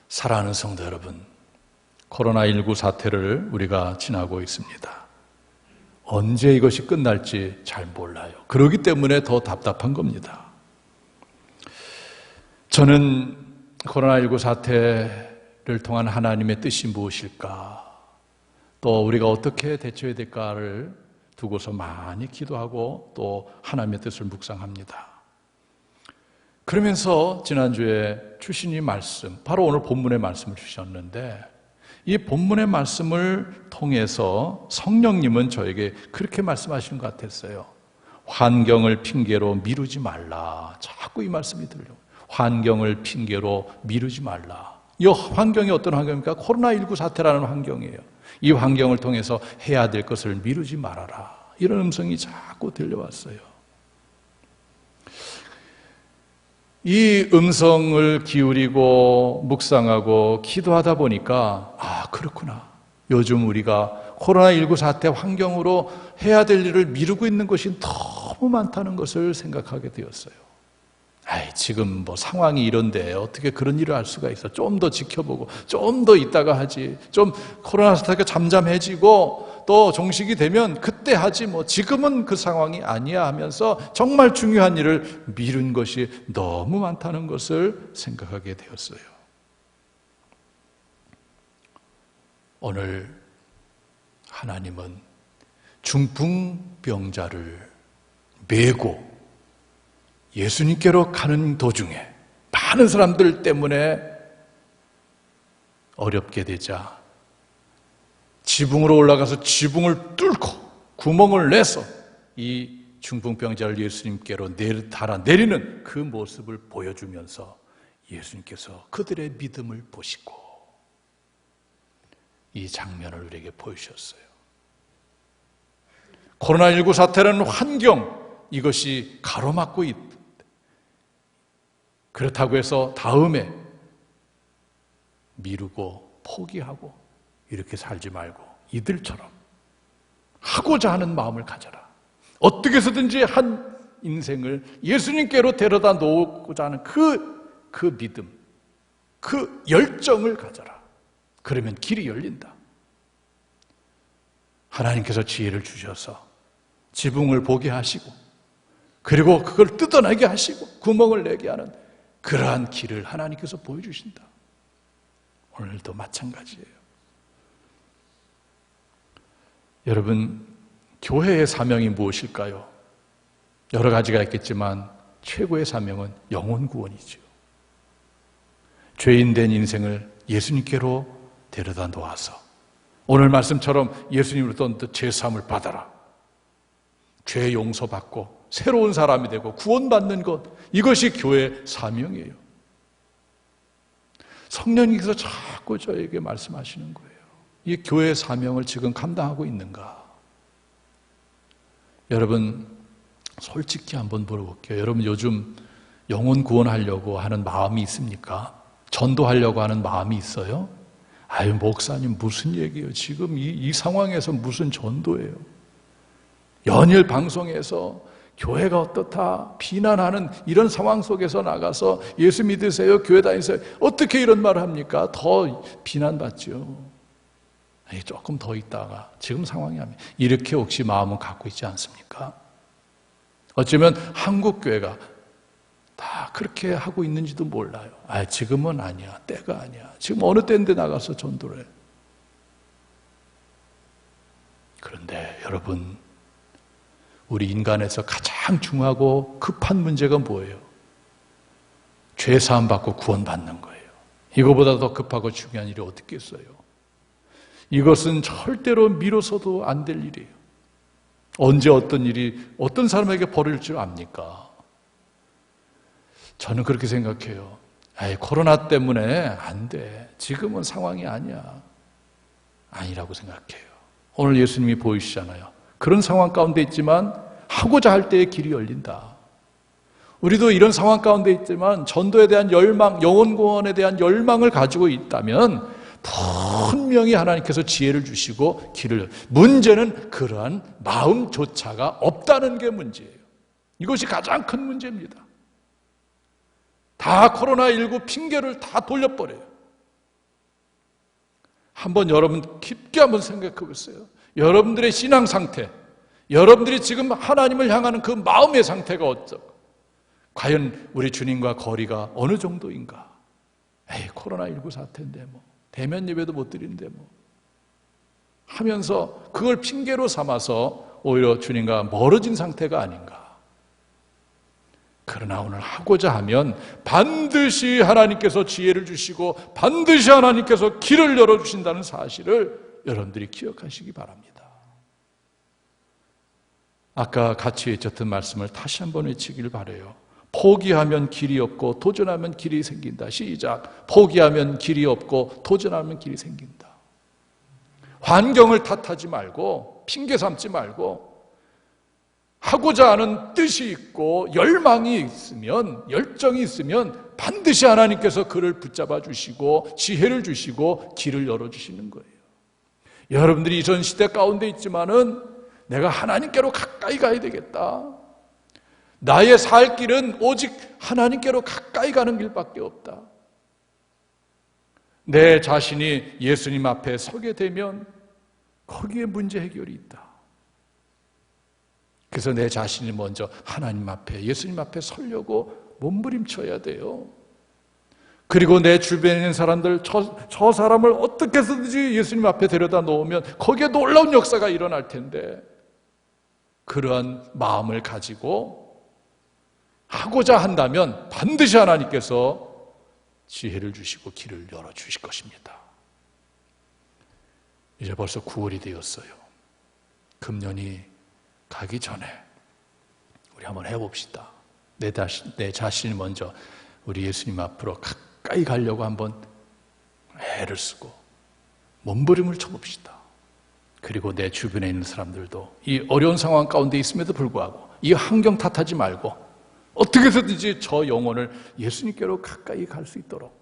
사랑하는 성도 여러분, 코로나19 사태를 우리가 지나고 있습니다. 언제 이것이 끝날지 잘 몰라요. 그렇기 때문에 더 답답한 겁니다. 저는 코로나19 사태를 통한 하나님의 뜻이 무엇일까? 또 우리가 어떻게 대처해야 될까를 두고서 많이 기도하고 또 하나님의 뜻을 묵상합니다. 그러면서 지난주에 주신 이 말씀, 바로 오늘 본문의 말씀을 주셨는데 이 본문의 말씀을 통해서 성령님은 저에게 그렇게 말씀하시는 것 같았어요. 환경을 핑계로 미루지 말라. 자꾸 이 말씀이 들려요. 환경을 핑계로 미루지 말라. 이 환경이 어떤 환경입니까? 코로나19 사태라는 환경이에요. 이 환경을 통해서 해야 될 것을 미루지 말아라. 이런 음성이 자꾸 들려왔어요. 이 음성을 기울이고 묵상하고 기도하다 보니까 그렇구나. 요즘 우리가 코로나19 사태 환경으로 해야 될 일을 미루고 있는 것이 너무 많다는 것을 생각하게 되었어요. 지금 상황이 이런데 어떻게 그런 일을 할 수가 있어. 좀 더 지켜보고 좀 더 있다가 하지. 좀 코로나 사태가 잠잠해지고 또 종식이 되면 그때 하지 지금은 그 상황이 아니야 하면서 정말 중요한 일을 미룬 것이 너무 많다는 것을 생각하게 되었어요. 오늘 하나님은 중풍병자를 메고 예수님께로 가는 도중에 많은 사람들 때문에 어렵게 되자 지붕으로 올라가서 지붕을 뚫고 구멍을 내서 이 중풍병자를 예수님께로 달아내리는 그 모습을 보여주면서 예수님께서 그들의 믿음을 보시고 이 장면을 우리에게 보여주셨어요. 코로나19 사태라는 환경, 이것이 가로막고 있다. 그렇다고 해서 다음에 미루고 포기하고 이렇게 살지 말고 이들처럼 하고자 하는 마음을 가져라. 어떻게 해서든지 한 인생을 예수님께로 데려다 놓고자 하는 그 믿음, 그 열정을 가져라. 그러면 길이 열린다. 하나님께서 지혜를 주셔서 지붕을 보게 하시고 그리고 그걸 뜯어내게 하시고 구멍을 내게 하는 그러한 길을 하나님께서 보여주신다. 오늘도 마찬가지예요. 여러분, 교회의 사명이 무엇일까요? 여러 가지가 있겠지만 최고의 사명은 영혼 구원이죠. 죄인된 인생을 예수님께로 데려다 놓아서 오늘 말씀처럼 예수님으로부터 죄사함을 받아라. 죄 용서받고 새로운 사람이 되고 구원받는 것, 이것이 교회의 사명이에요. 성령님께서 자꾸 저에게 말씀하시는 거예요. 이 교회의 사명을 지금 감당하고 있는가? 여러분, 솔직히 한번 물어볼게요. 여러분, 요즘 영혼 구원하려고 하는 마음이 있습니까? 전도하려고 하는 마음이 있어요? 목사님 무슨 얘기예요? 지금 이 상황에서 무슨 전도예요? 연일 방송에서 교회가 어떻다 비난하는 이런 상황 속에서 나가서 예수 믿으세요, 교회 다니세요, 어떻게 이런 말을 합니까? 더 비난받죠. 조금 더 있다가 지금 상황이 하면 이렇게 혹시 마음은 갖고 있지 않습니까? 어쩌면 한국교회가 다 그렇게 하고 있는지도 몰라요. 지금은 아니야. 때가 아니야. 지금 어느 때인데 나가서 전도를 해. 그런데 여러분, 우리 인간에서 가장 중요하고 급한 문제가 뭐예요? 죄사함 받고 구원받는 거예요. 이거보다 더 급하고 중요한 일이 어떻게 있어요? 이것은 절대로 미뤄서도 안 될 일이에요. 언제 어떤 일이 어떤 사람에게 벌어질 줄 압니까? 저는 그렇게 생각해요. 코로나 때문에 안 돼. 지금은 상황이 아니야. 아니라고 생각해요. 오늘 예수님이 보이시잖아요. 그런 상황 가운데 있지만 하고자 할 때의 길이 열린다. 우리도 이런 상황 가운데 있지만 전도에 대한 열망, 영혼 구원에 대한 열망을 가지고 있다면 분명히 하나님께서 지혜를 주시고 길을, 문제는 그러한 마음조차가 없다는 게 문제예요. 이것이 가장 큰 문제입니다. 다 코로나19 핑계를 다 돌려버려요. 한번 여러분 깊게 한번 생각해 보세요. 여러분들의 신앙 상태, 여러분들이 지금 하나님을 향하는 그 마음의 상태가 어쩌고, 과연 우리 주님과 거리가 어느 정도인가? 코로나19 사태인데 대면 예배도 못 드리는데 하면서 그걸 핑계로 삼아서 오히려 주님과 멀어진 상태가 아닌가. 그러나 오늘 하고자 하면 반드시 하나님께서 지혜를 주시고 반드시 하나님께서 길을 열어주신다는 사실을 여러분들이 기억하시기 바랍니다. 아까 같이 외쳤던 말씀을 다시 한번 외치길 바라요. 포기하면 길이 없고 도전하면 길이 생긴다. 시작. 포기하면 길이 없고 도전하면 길이 생긴다. 환경을 탓하지 말고 핑계 삼지 말고 하고자 하는 뜻이 있고 열망이 있으면, 열정이 있으면 반드시 하나님께서 그를 붙잡아 주시고 지혜를 주시고 길을 열어주시는 거예요. 여러분들이 전 시대 가운데 있지만은 내가 하나님께로 가까이 가야 되겠다. 나의 살 길은 오직 하나님께로 가까이 가는 길밖에 없다. 내 자신이 예수님 앞에 서게 되면 거기에 문제 해결이 있다. 그래서 내 자신이 먼저 하나님 앞에, 예수님 앞에 서려고 몸부림쳐야 돼요. 그리고 내 주변에 있는 사람들, 저 사람을 어떻게 해서든지 예수님 앞에 데려다 놓으면 거기에 놀라운 역사가 일어날 텐데, 그러한 마음을 가지고 하고자 한다면 반드시 하나님께서 지혜를 주시고 길을 열어주실 것입니다. 이제 벌써 9월이 되었어요. 금년이 가기 전에 우리 한번 해봅시다. 내 자신이 먼저 우리 예수님 앞으로 가까이 가려고 한번 애를 쓰고 몸부림을 쳐봅시다. 그리고 내 주변에 있는 사람들도 이 어려운 상황 가운데 있음에도 불구하고 이 환경 탓하지 말고 어떻게 해서든지 저 영혼을 예수님께로 가까이 갈 수 있도록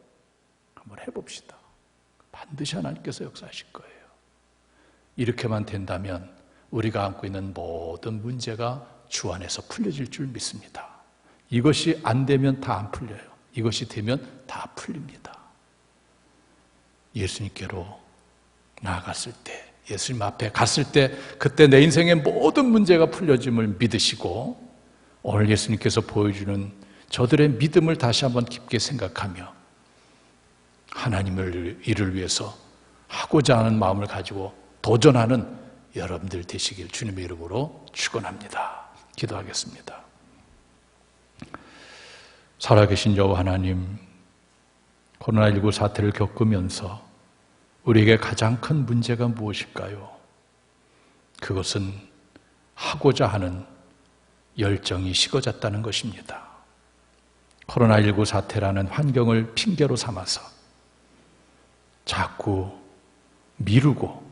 한번 해봅시다. 반드시 하나님께서 역사하실 거예요. 이렇게만 된다면 우리가 안고 있는 모든 문제가 주 안에서 풀려질 줄 믿습니다. 이것이 안 되면 다 안 풀려요. 이것이 되면 다 풀립니다. 예수님께로 나아갔을 때, 예수님 앞에 갔을 때 그때 내 인생의 모든 문제가 풀려짐을 믿으시고 오늘 예수님께서 보여주는 저들의 믿음을 다시 한번 깊게 생각하며 하나님을 일을 위해서 하고자 하는 마음을 가지고 도전하는 여러분들 되시길 주님의 이름으로 축원합니다. 기도하겠습니다. 살아계신 여호와 하나님, 코로나19 사태를 겪으면서 우리에게 가장 큰 문제가 무엇일까요? 그것은 하고자 하는 열정이 식어졌다는 것입니다. 코로나19 사태라는 환경을 핑계로 삼아서 자꾸 미루고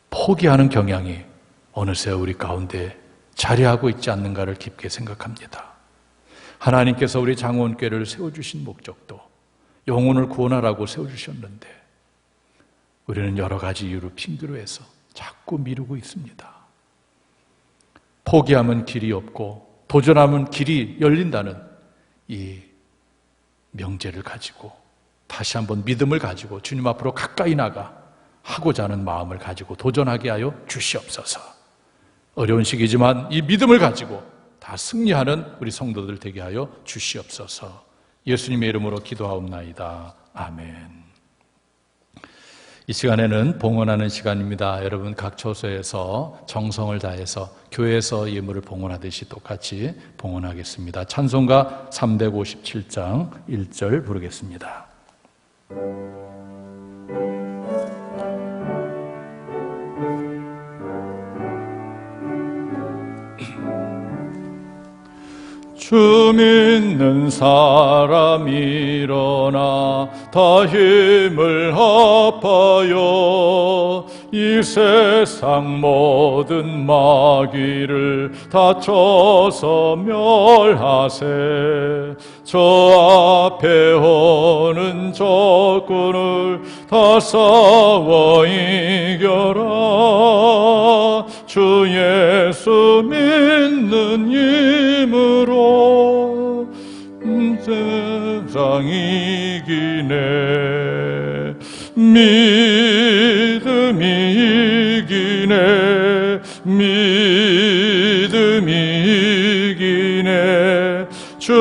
포기하는 경향이 어느새 우리 가운데 자리하고 있지 않는가를 깊게 생각합니다. 하나님께서 우리 장원교회를 세워주신 목적도 영혼을 구원하라고 세워주셨는데 우리는 여러 가지 이유로 핑계로 해서 자꾸 미루고 있습니다. 포기하면 길이 없고 도전하면 길이 열린다는 이 명제를 가지고 다시 한번 믿음을 가지고 주님 앞으로 가까이 나가 하고자 하는 마음을 가지고 도전하게 하여 주시옵소서. 어려운 시기지만 이 믿음을 가지고 다 승리하는 우리 성도들 되게 하여 주시옵소서. 예수님의 이름으로 기도하옵나이다. 아멘. 이 시간에는 봉헌하는 시간입니다. 여러분 각 처소에서 정성을 다해서 교회에서 예물을 봉헌하듯이 똑같이 봉헌하겠습니다. 찬송가 357장 1절 부르겠습니다. 주 믿는 사람 일어나 다 힘을 합하여 이 세상 모든 마귀를 다쳐서 멸하세. 저 앞에 오는 적군을 다 싸워 이겨라. 주 예수 믿는 힘으로 세상 이기네. 믿음이 이기네. 믿음이 이기네. 주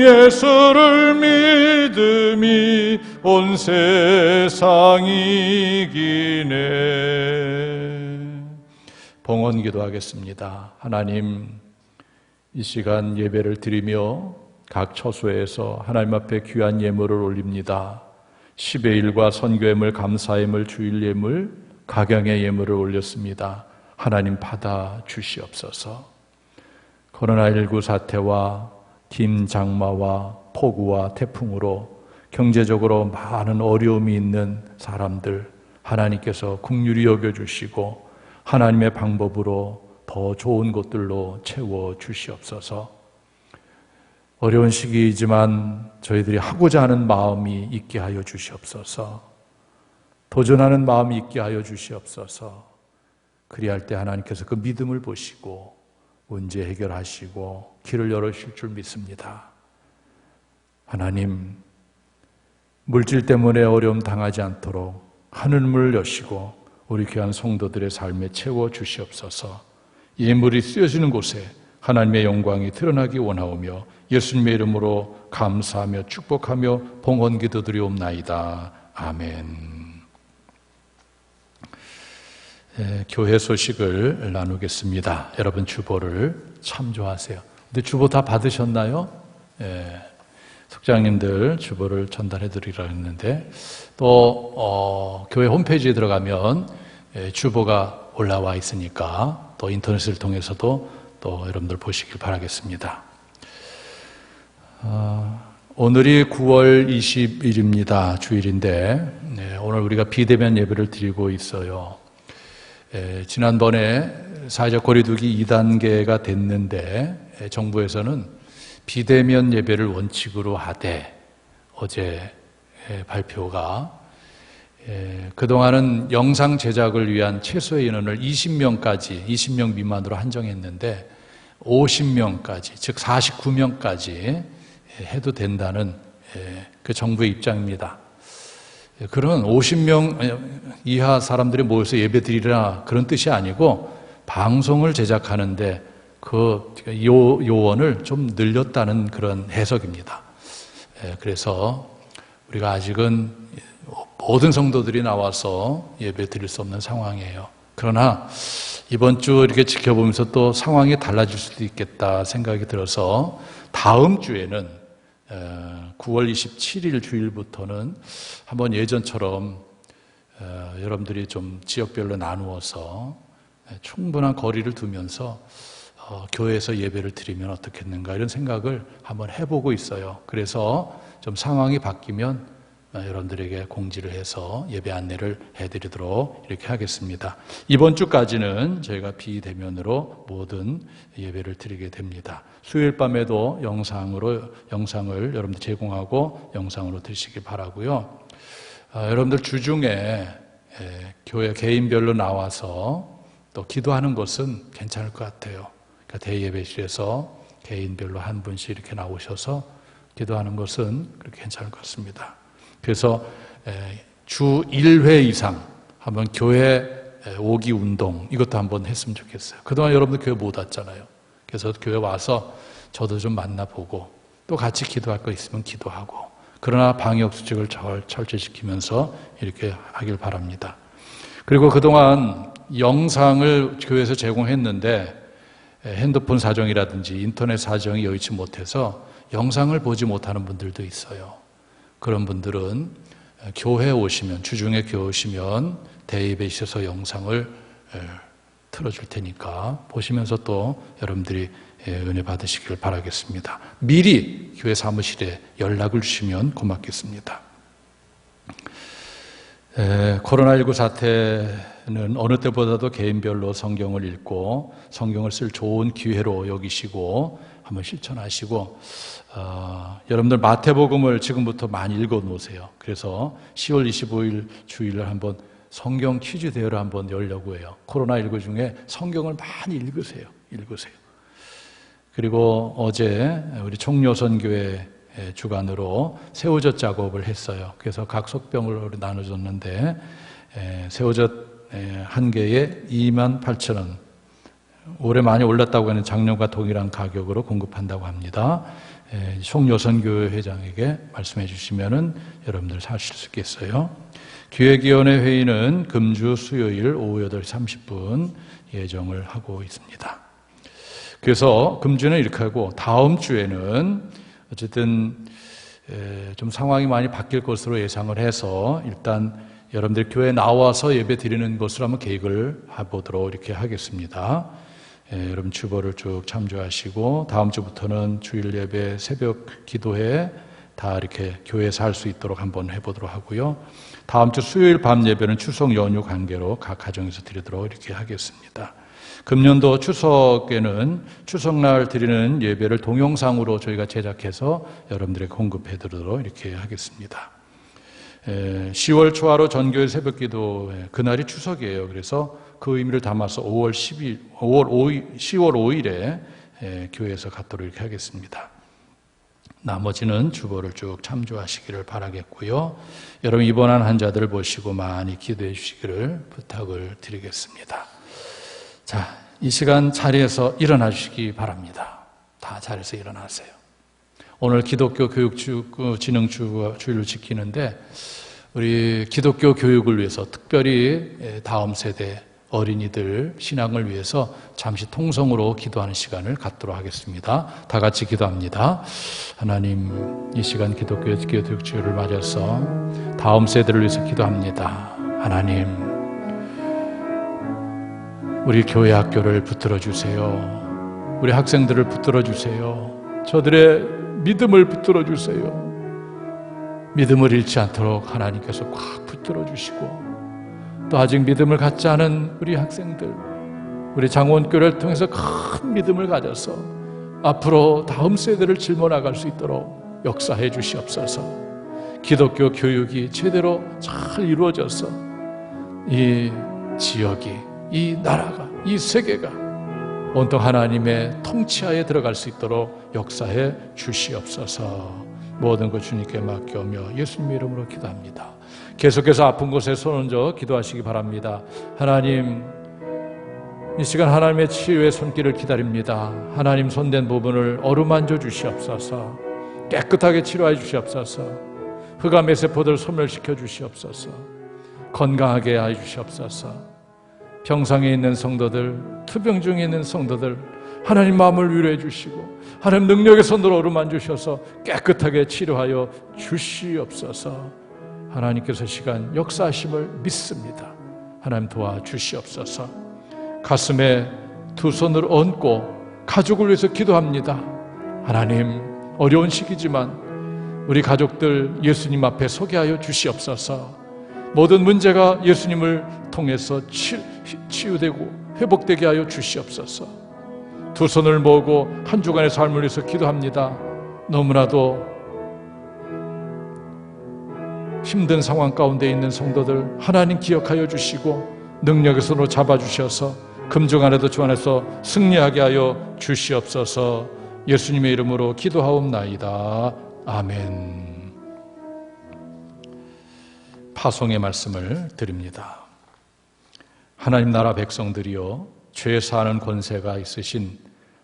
예수를 믿음이 온 세상 이기네. 봉헌 기도하겠습니다. 하나님, 이 시간 예배를 드리며 각 처소에서 하나님 앞에 귀한 예물을 올립니다. 10의 1과 선교예물, 감사예물, 주일예물, 각양의 예물을 올렸습니다. 하나님 받아 주시옵소서. 코로나19 사태와 김장마와 폭우와 태풍으로 경제적으로 많은 어려움이 있는 사람들 하나님께서 긍휼히 여겨주시고 하나님의 방법으로 더 좋은 것들로 채워 주시옵소서. 어려운 시기이지만 저희들이 하고자 하는 마음이 있게 하여 주시옵소서. 도전하는 마음이 있게 하여 주시옵소서. 그리할 때 하나님께서 그 믿음을 보시고 문제 해결하시고 길을 열어주실 줄 믿습니다. 하나님, 물질 때문에 어려움 당하지 않도록 하늘문을 여시고 우리 귀한 성도들의 삶에 채워 주시옵소서. 예물이 쓰여지는 곳에 하나님의 영광이 드러나기 원하오며 예수님의 이름으로 감사하며 축복하며 봉헌 기도드리옵나이다. 아멘. 교회 소식을 나누겠습니다. 여러분 주보를 참조하세요. 근데 주보 다 받으셨나요? 숙장님들 주보를 전달해 드리려고 했는데 또 교회 홈페이지에 들어가면 주보가 올라와 있으니까 또 인터넷을 통해서도 또 여러분들 보시길 바라겠습니다. 오늘이 9월 20일입니다. 주일인데 오늘 우리가 비대면 예배를 드리고 있어요. 지난번에 사회적 거리두기 2단계가 됐는데 정부에서는 비대면 예배를 원칙으로 하되 어제 발표가 그동안은 영상 제작을 위한 최소의 인원을 20명 미만으로 한정했는데 50명까지, 즉 49명까지 해도 된다는 그 정부의 입장입니다. 그런 50명 이하 사람들이 모여서 예배 드리라 그런 뜻이 아니고 방송을 제작하는데 그 요원을 좀 늘렸다는 그런 해석입니다. 그래서 우리가 아직은 모든 성도들이 나와서 예배 드릴 수 없는 상황이에요. 그러나 이번 주 이렇게 지켜보면서 또 상황이 달라질 수도 있겠다 생각이 들어서 다음 주에는 9월 27일 주일부터는 한번 예전처럼 여러분들이 좀 지역별로 나누어서 충분한 거리를 두면서 교회에서 예배를 드리면 어떻겠는가 이런 생각을 한번 해보고 있어요. 그래서 좀 상황이 바뀌면 여러분들에게 공지를 해서 예배 안내를 해드리도록 이렇게 하겠습니다. 이번 주까지는 저희가 비대면으로 모든 예배를 드리게 됩니다. 수요일 밤에도 영상을 여러분들 제공하고 영상으로 드시기 바라고요. 여러분들 주중에 교회 개인별로 나와서 또 기도하는 것은 괜찮을 것 같아요. 그러니까 대예배실에서 개인별로 한 분씩 이렇게 나오셔서 기도하는 것은 그렇게 괜찮을 것 같습니다. 그래서 주 1회 이상 한번 교회 오기 운동 이것도 한번 했으면 좋겠어요. 그동안 여러분들 교회 못 왔잖아요. 그래서 교회 와서 저도 좀 만나보고 또 같이 기도할 거 있으면 기도하고, 그러나 방역수칙을 철저시키면서 이렇게 하길 바랍니다. 그리고 그동안 영상을 교회에서 제공했는데 핸드폰 사정이라든지 인터넷 사정이 여의치 못해서 영상을 보지 못하는 분들도 있어요. 그런 분들은 교회 오시면, 주중에 교회 오시면 대입에 있어서 영상을 틀어줄 테니까 보시면서 또 여러분들이 은혜 받으시길 바라겠습니다. 미리 교회 사무실에 연락을 주시면 고맙겠습니다. 코로나19 사태는 어느 때보다도 개인별로 성경을 읽고 성경을 쓸 좋은 기회로 여기시고 한번 실천하시고, 여러분들 마태복음을 지금부터 많이 읽어 놓으세요. 그래서 10월 25일 주일날 한번 성경 퀴즈 대회를 한번 열려고 해요. 코로나19 중에 성경을 많이 읽으세요. 그리고 어제 우리 총요선교회 주관으로 새우젓 작업을 했어요. 그래서 각 속병을 나눠줬는데 새우젓 한 개에 28,000원, 올해 많이 올랐다고 하는 작년과 동일한 가격으로 공급한다고 합니다. 총요선교회 회장에게 말씀해 주시면은 여러분들 사실 수 있겠어요. 기획위원회 회의는 금주 수요일 오후 8시 30분 예정을 하고 있습니다. 그래서 금주는 이렇게 하고, 다음 주에는 어쨌든 좀 상황이 많이 바뀔 것으로 예상을 해서 일단 여러분들 교회에 나와서 예배 드리는 것으로 한번 계획을 해보도록 이렇게 하겠습니다. 여러분 주보를 쭉 참조하시고 다음 주부터는 주일 예배, 새벽 기도회 다 이렇게 교회에서 할 수 있도록 한번 해보도록 하고요. 다음 주 수요일 밤 예배는 추석 연휴 관계로 각 가정에서 드리도록 이렇게 하겠습니다. 금년도 추석에는 추석날 드리는 예배를 동영상으로 저희가 제작해서 여러분들에게 공급해 드리도록 이렇게 하겠습니다. 10월 초하루 전교회 새벽기도 그날이 추석이에요. 그래서 그 의미를 담아서 10월 5일에 교회에서 갖도록 이렇게 하겠습니다. 나머지는 주보를 쭉 참조하시기를 바라겠고요. 여러분 입원한 환자들을 보시고 많이 기도해 주시기를 부탁을 드리겠습니다. 자, 이 시간 자리에서 일어나 주시기 바랍니다. 다 자리에서 일어나세요. 오늘 기독교 교육진흥주일을 지키는데 우리 기독교 교육을 위해서 특별히 다음 세대 어린이들 신앙을 위해서 잠시 통성으로 기도하는 시간을 갖도록 하겠습니다. 다 같이 기도합니다. 하나님, 이 시간 기독교 교육주일을 맞아서 다음 세대를 위해서 기도합니다. 하나님, 우리 교회 학교를 붙들어 주세요. 우리 학생들을 붙들어 주세요. 저들의 믿음을 붙들어 주세요. 믿음을 잃지 않도록 하나님께서 꽉 붙들어 주시고, 또 아직 믿음을 갖지 않은 우리 학생들, 우리 장원교회를 통해서 큰 믿음을 가져서 앞으로 다음 세대를 짊어 나갈 수 있도록 역사해 주시옵소서. 기독교 교육이 제대로 잘 이루어져서 이 지역이, 이 나라가, 이 세계가 온통 하나님의 통치하에 들어갈 수 있도록 역사해 주시옵소서. 모든 것 주님께 맡겨오며 예수님 이름으로 기도합니다. 계속해서 아픈 곳에 손 얹어 기도하시기 바랍니다. 하나님, 이 시간 하나님의 치유의 손길을 기다립니다. 하나님 손댄 부분을 어루만져 주시옵소서. 깨끗하게 치료해 주시옵소서. 흑암의 세포들 소멸시켜 주시옵소서. 건강하게 해 주시옵소서. 병상에 있는 성도들, 투병 중에 있는 성도들, 하나님 마음을 위로해 주시고 하나님 능력의 손으로 어루만져 주셔서 깨끗하게 치료하여 주시옵소서. 하나님께서 시간 역사하심을 믿습니다. 하나님 도와주시옵소서. 가슴에 두 손을 얹고 가족을 위해서 기도합니다. 하나님, 어려운 시기지만 우리 가족들 예수님 앞에 소개하여 주시옵소서. 모든 문제가 예수님을 통해서 치유되고 회복되게 하여 주시옵소서. 두 손을 모으고 한 주간의 삶을 위해서 기도합니다. 너무나도 힘든 상황 가운데 있는 성도들 하나님 기억하여 주시고 능력의 손으로 잡아주셔서 금중 안에도 주 안에서 승리하게 하여 주시옵소서. 예수님의 이름으로 기도하옵나이다. 아멘. 파송의 말씀을 드립니다. 하나님 나라 백성들이여, 죄 사하는 권세가 있으신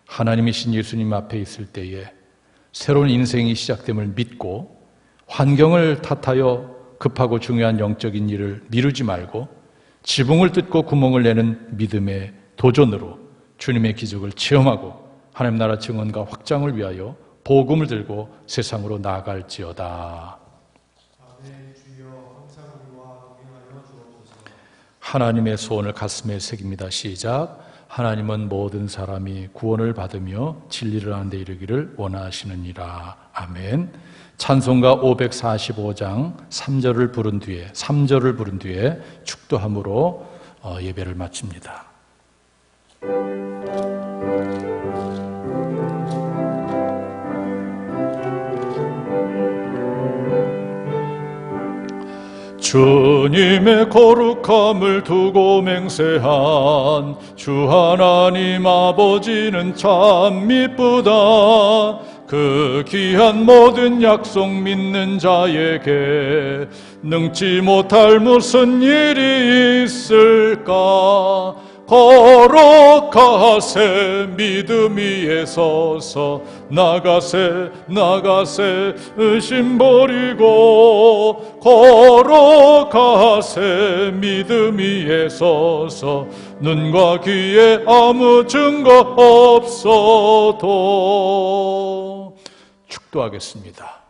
하나님이신 예수님 앞에 있을 때에 새로운 인생이 시작됨을 믿고 환경을 탓하여 급하고 중요한 영적인 일을 미루지 말고 지붕을 뜯고 구멍을 내는 믿음의 도전으로 주님의 기적을 체험하고 하나님 나라 증언과 확장을 위하여 복음을 들고 세상으로 나아갈지어다. 아멘. 주여 항상 우리와 동행하여 주옵소서. 하나님의 소원을 가슴에 새깁니다. 시작. 하나님은 모든 사람이 구원을 받으며 진리를 하는 데 이르기를 원하시느니라. 아멘. 찬송가 545장 3절을 부른 뒤에 축도함으로 예배를 마칩니다. 주님의 거룩함을 두고 맹세한 주 하나님 아버지는 참 미쁘다. 그 귀한 모든 약속 믿는 자에게 능치 못할 무슨 일이 있을까. 거룩하세 믿음 위에 서서 나가세 의심 버리고 거룩하세 믿음 위에 서서 눈과 귀에 아무 증거 없어도. 축도하겠습니다.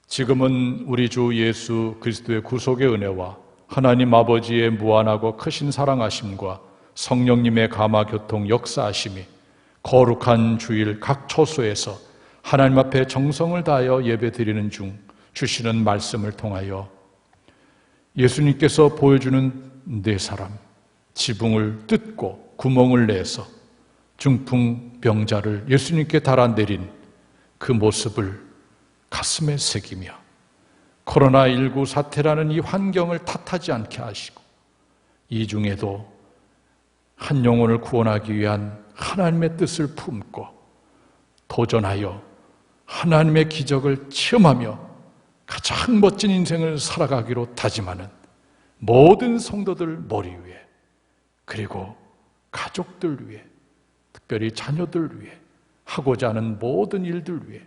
지금은 우리 주 예수 그리스도의 구속의 은혜와 하나님 아버지의 무한하고 크신 사랑하심과 성령님의 감화교통 역사하심이 거룩한 주일 각 초소에서 하나님 앞에 정성을 다하여 예배드리는 중 주시는 말씀을 통하여 예수님께서 보여주는 네 사람, 지붕을 뜯고 구멍을 내서 중풍병자를 예수님께 달아내린 그 모습을 가슴에 새기며 코로나19 사태라는 이 환경을 탓하지 않게 하시고 이 중에도 한 영혼을 구원하기 위한 하나님의 뜻을 품고 도전하여 하나님의 기적을 체험하며 가장 멋진 인생을 살아가기로 다짐하는 모든 성도들 머리 위에, 그리고 가족들 위에, 특별히 자녀들 위해, 하고자 하는 모든 일들 위해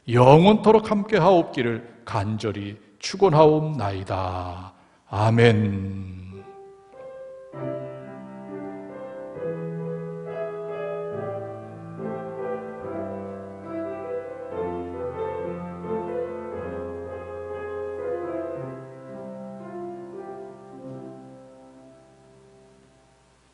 영원토록 함께 하옵기를 간절히 축원하옵나이다. 아멘.